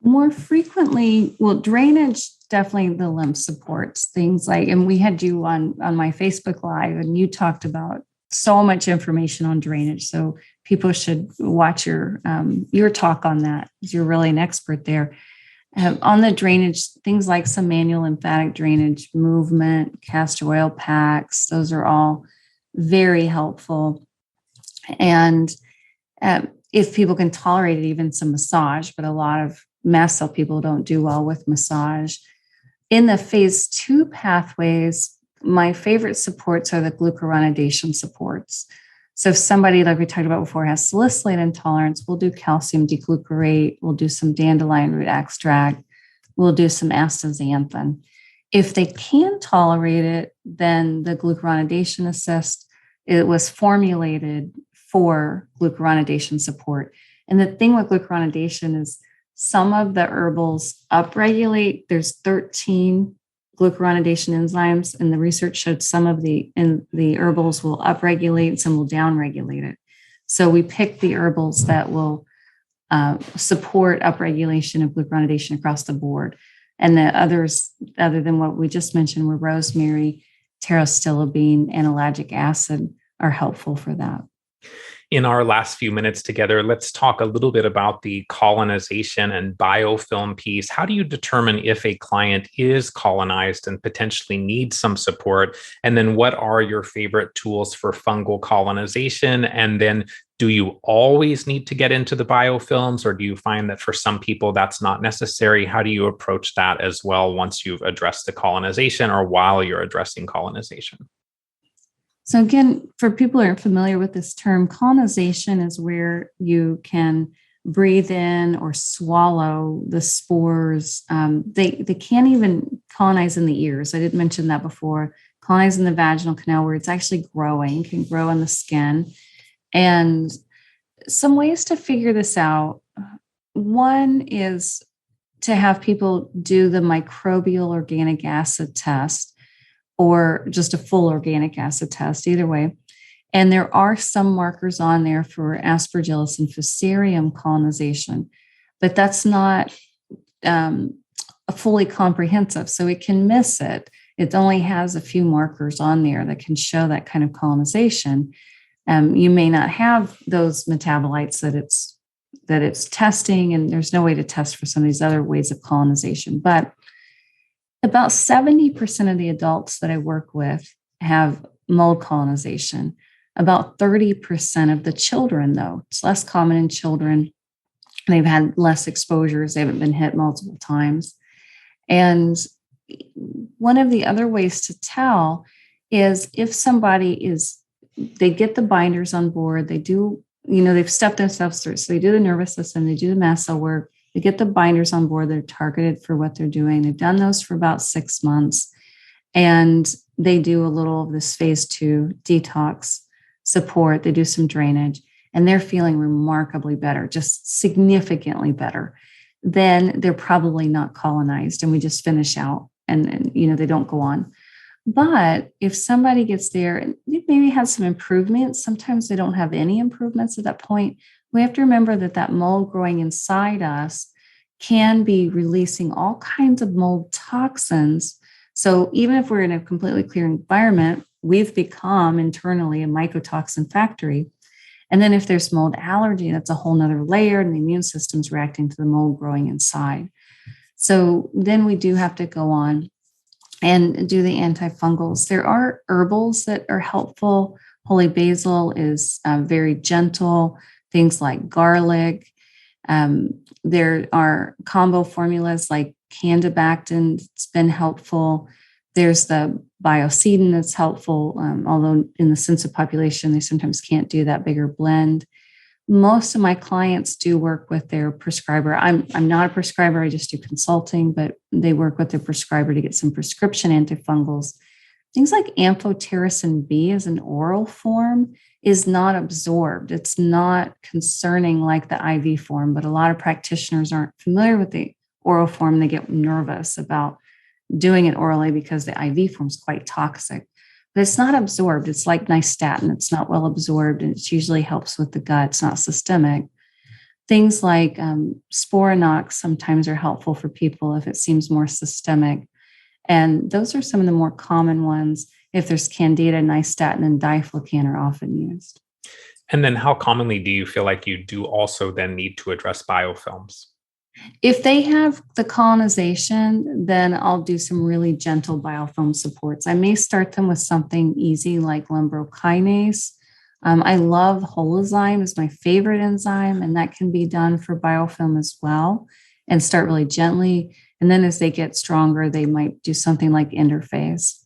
More frequently, well, drainage, definitely the lymph supports, things like, and we had you on my Facebook Live, and you talked about so much information on drainage. So people should watch your talk on that, because you're really an expert there. On the drainage, things like some manual lymphatic drainage, movement, castor oil packs, those are all very helpful. And if people can tolerate it, even some massage, but a lot of mast cell people don't do well with massage. In the phase 2 pathways, my favorite supports are the glucuronidation supports. So if somebody, like we talked about before, has salicylate intolerance, we'll do calcium diglucarate, we'll do some dandelion root extract, we'll do some astaxanthin. If they can tolerate it, then the glucuronidation assist, it was formulated for glucuronidation support. And the thing with glucuronidation is some of the herbals upregulate. There's 13 glucuronidation enzymes, and the research showed some of the herbals will upregulate, some will downregulate it. So we picked the herbals that will support upregulation of glucuronidation across the board. And the others, other than what we just mentioned, were rosemary, pterostilbene, and ellagic acid are helpful for that. In our last few minutes together, let's talk a little bit about the colonization and biofilm piece. How do you determine if a client is colonized and potentially needs some support? And then what are your favorite tools for fungal colonization? And then do you always need to get into the biofilms, or do you find that for some people that's not necessary? How do you approach that as well once you've addressed the colonization or while you're addressing colonization? So again, for people who aren't familiar with this term, colonization is where you can breathe in or swallow the spores. They can't even colonize in the ears. I didn't mention that before. Colonize in the vaginal canal where it's actually growing, can grow in the skin. And some ways to figure this out. One is to have people do the microbial organic acid test, or just a full organic acid test, either way. And there are some markers on there for Aspergillus and Fusarium colonization, but that's not fully comprehensive. So it can miss it. It only has a few markers on there that can show that kind of colonization. You may not have those metabolites that it's testing, and there's no way to test for some of these other ways of colonization. But about 70% of the adults that I work with have mold colonization. About 30% of the children, though, it's less common in children. They've had less exposures. They haven't been hit multiple times. And one of the other ways to tell is if somebody they get the binders on board, they do, they've stepped themselves through. So they do the nervous system, they do the mast cell work, they get the binders on board. They're targeted for what they're doing. They've done those for about 6 months. And they do a little of this phase 2 detox support. They do some drainage, and they're feeling remarkably better, just significantly better. Then they're probably not colonized, and we just finish out and they don't go on. But if somebody gets there and they maybe has some improvements, sometimes they don't have any improvements at that point. We have to remember that mold growing inside us can be releasing all kinds of mold toxins. So even if we're in a completely clear environment, we've become internally a mycotoxin factory. And then if there's mold allergy, that's a whole nother layer, and the immune system's reacting to the mold growing inside. So then we do have to go on and do the antifungals. There are herbals that are helpful. Holy basil is very gentle. Things like garlic. There are combo formulas like candibactin. It's been helpful. There's the biocidin that's helpful, although in the sensitive population, they sometimes can't do that bigger blend. Most of my clients do work with their prescriber. I'm not a prescriber, I just do consulting, but they work with their prescriber to get some prescription antifungals. Things like amphotericin B as an oral form is not absorbed. It's not concerning like the IV form, but a lot of practitioners aren't familiar with the oral form. They get nervous about doing it orally because the IV form is quite toxic. But it's not absorbed. It's like nystatin. It's not well absorbed, and it usually helps with the gut. It's not systemic. Things like Sporanox sometimes are helpful for people if it seems more systemic. And those are some of the more common ones. If there's candida, nystatin, and diflucan are often used. And then how commonly do you feel like you do also then need to address biofilms? If they have the colonization, then I'll do some really gentle biofilm supports. I may start them with something easy like lumbrokinase. I love holozyme is my favorite enzyme, and that can be done for biofilm as well, and start really gently. And then as they get stronger, they might do something like interphase.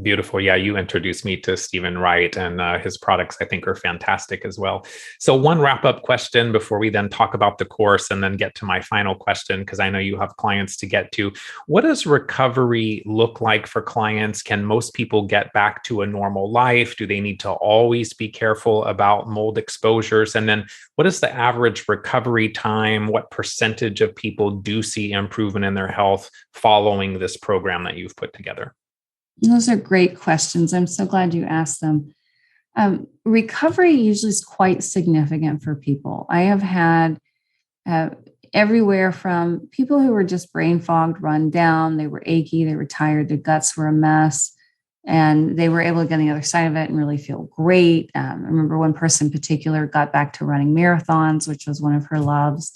Beautiful. Yeah, you introduced me to Stephen Wright, and his products I think are fantastic as well. So one wrap-up question before we then talk about the course and then get to my final question, because I know you have clients to get to. What does recovery look like for clients? Can most people get back to a normal life? Do they need to always be careful about mold exposures? And then what is the average recovery time? What percentage of people do see improvement in their health following this program that you've put together? Those are great questions. I'm so glad you asked them. Recovery usually is quite significant for people. I have had everywhere from people who were just brain fogged, run down, they were achy, they were tired, their guts were a mess, and they were able to get on the other side of it and really feel great. I remember one person in particular got back to running marathons, which was one of her loves.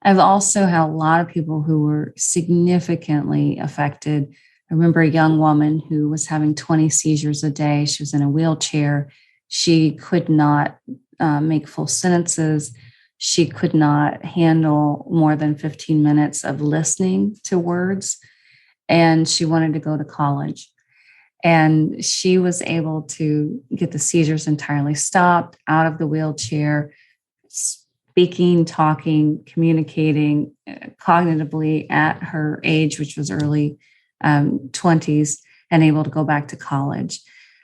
I've also had a lot of people who were significantly affected. I remember a young woman who was having 20 seizures a day. She was in a wheelchair. She could not make full sentences. She could not handle more than 15 minutes of listening to words. And she wanted to go to college. And she was able to get the seizures entirely stopped, out of the wheelchair, speaking, talking, communicating cognitively at her age, which was early 20s, and able to go back to college.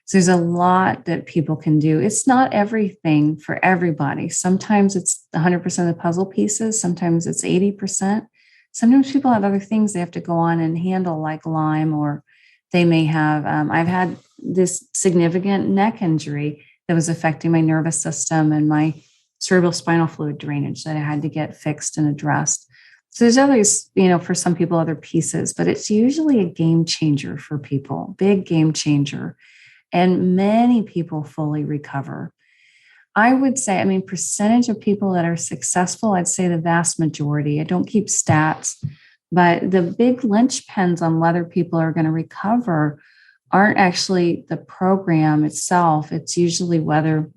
So there's a lot that people can do. It's not everything for everybody. Sometimes it's 100% of the puzzle pieces. Sometimes it's 80%. Sometimes people have other things they have to go on and handle, like Lyme, or they may have, I've had this significant neck injury that was affecting my nervous system and my cerebral spinal fluid drainage that I had to get fixed and addressed. So there's others, for some people, other pieces, but it's usually a game changer for people, big game changer. And many people fully recover. I would say, percentage of people that are successful, I'd say the vast majority. I don't keep stats, but the big linchpins on whether people are going to recover aren't actually the program itself. It's usually whether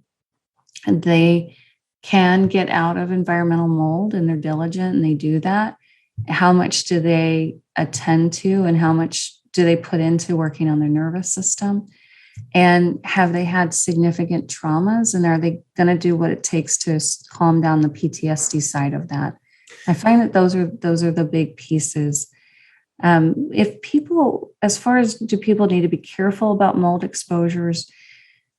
they can get out of environmental mold and they're diligent and they do that. How much do they attend to, and how much do they put into working on their nervous system? And have they had significant traumas, and are they going to do what it takes to calm down the PTSD side of that? I find that those are the big pieces. If people, as far as do people need to be careful about mold exposures,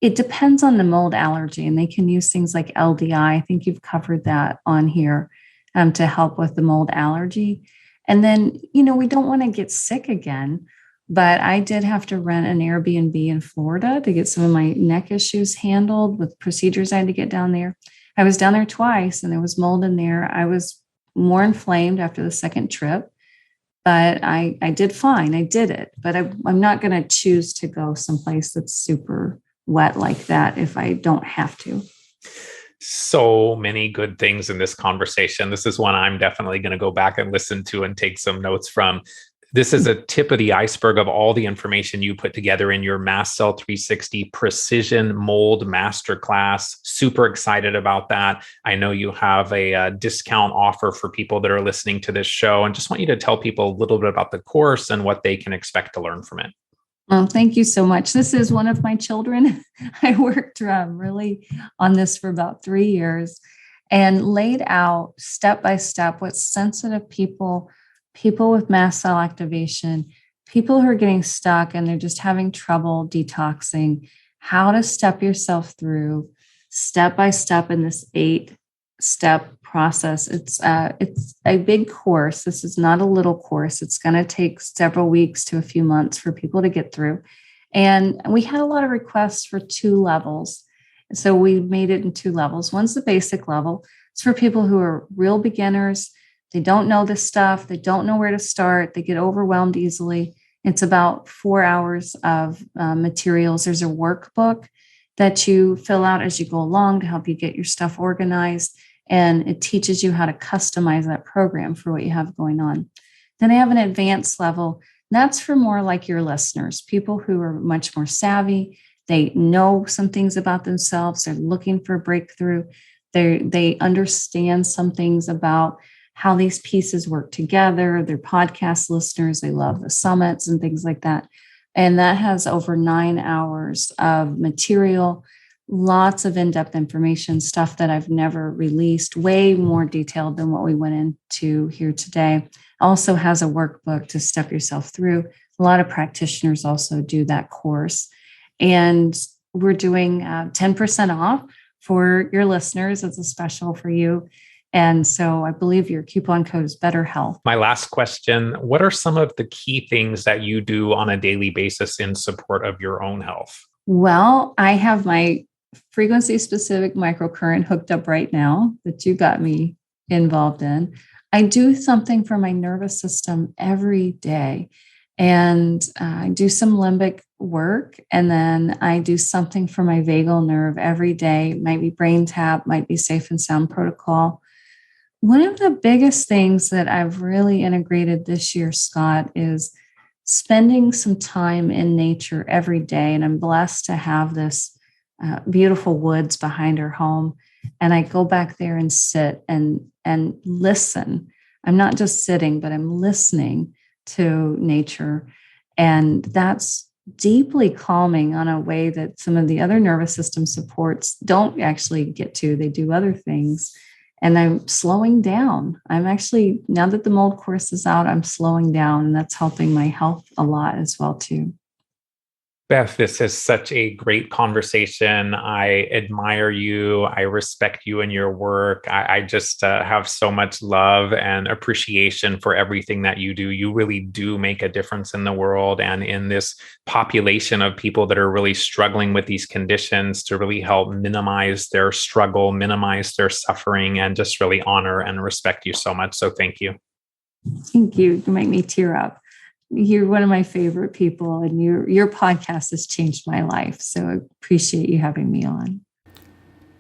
it depends on the mold allergy, and they can use things like LDI. I think you've covered that on here to help with the mold allergy. And then, we don't want to get sick again, but I did have to rent an Airbnb in Florida to get some of my neck issues handled with procedures I had to get down there. I was down there twice and there was mold in there. I was more inflamed after the second trip, but I did fine. I did it, but I'm not going to choose to go someplace that's super wet like that if I don't have to. So many good things in this conversation. This is one I'm definitely going to go back and listen to and take some notes from. This is a tip of the iceberg of all the information you put together in your Mast Cell 360 Precision Mold Masterclass. Super excited about that. I know you have a discount offer for people that are listening to this show, and just want you to tell people a little bit about the course and what they can expect to learn from it. Well, thank you so much. This is one of my children. I worked really on this for about 3 years and laid out step by step what sensitive people with mast cell activation, people who are getting stuck and they're just having trouble detoxing, how to step yourself through step by step in this 8-step process. It's a big course. This is not a little course. It's going to take several weeks to a few months for people to get through. And we had a lot of requests for 2 levels. So we made it in 2 levels. One's the basic level. It's for people who are real beginners. They don't know this stuff. They don't know where to start. They get overwhelmed easily. It's about 4 hours of materials. There's a workbook that you fill out as you go along to help you get your stuff organized. And it teaches you how to customize that program for what you have going on. Then I have an advanced level. That's for more like your listeners, people who are much more savvy. They know some things about themselves. They're looking for a breakthrough. They understand some things about how these pieces work together. They're podcast listeners. They love the summits and things like that. And that has over 9 hours of material, lots of in-depth information, stuff that I've never released, way more detailed than what we went into here today. Also has a workbook to step yourself through. A lot of practitioners also do that course. And we're doing 10% off for your listeners. It's a special for you. And so I believe your coupon code is BetterHealth. My last question, what are some of the key things that you do on a daily basis in support of your own health? Well, I have my frequency-specific microcurrent hooked up right now that you got me involved in. I do something for my nervous system every day. And I do some limbic work, and then I do something for my vagal nerve every day. Might be brain tap, might be safe and sound protocol. One of the biggest things that I've really integrated this year, Scott, is spending some time in nature every day. And I'm blessed to have this beautiful woods behind our home. And I go back there and sit and listen. I'm not just sitting, but I'm listening to nature. And that's deeply calming on a way that some of the other nervous system supports don't actually get to. They do other things. And I'm slowing down. I'm actually, now that the mold course is out, I'm slowing down, and that's helping my health a lot as well, too. Beth, this is such a great conversation. I admire you. I respect you and your work. I just have so much love and appreciation for everything that you do. You really do make a difference in the world and in this population of people that are really struggling with these conditions, to really help minimize their struggle, minimize their suffering, and just really honor and respect you so much. So thank you. Thank you. You make me tear up. You're one of my favorite people, and your podcast has changed my life. So I appreciate you having me on.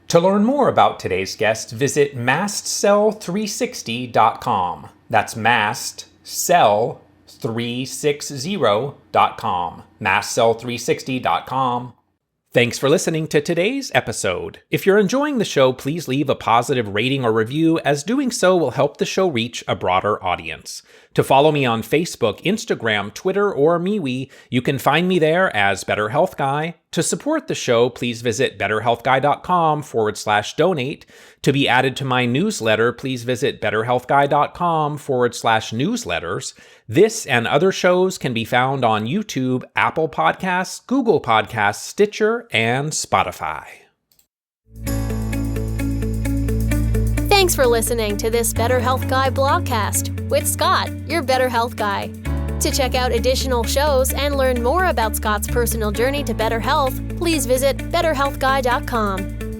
To learn more about today's guest, visit mastcell360.com. That's mastcell360.com. mastcell360.com. Thanks for listening to today's episode. If you're enjoying the show, please leave a positive rating or review, as doing so will help the show reach a broader audience. To follow me on Facebook, Instagram, Twitter, or MeWe, you can find me there as Better Health Guy. To support the show, please visit betterhealthguy.com/donate. To be added to my newsletter, please visit betterhealthguy.com/newsletters. This and other shows can be found on YouTube, Apple Podcasts, Google Podcasts, Stitcher, and Spotify. Thanks for listening to this Better Health Guy blogcast with Scott, your Better Health Guy. To check out additional shows and learn more about Scott's personal journey to better health, please visit betterhealthguy.com.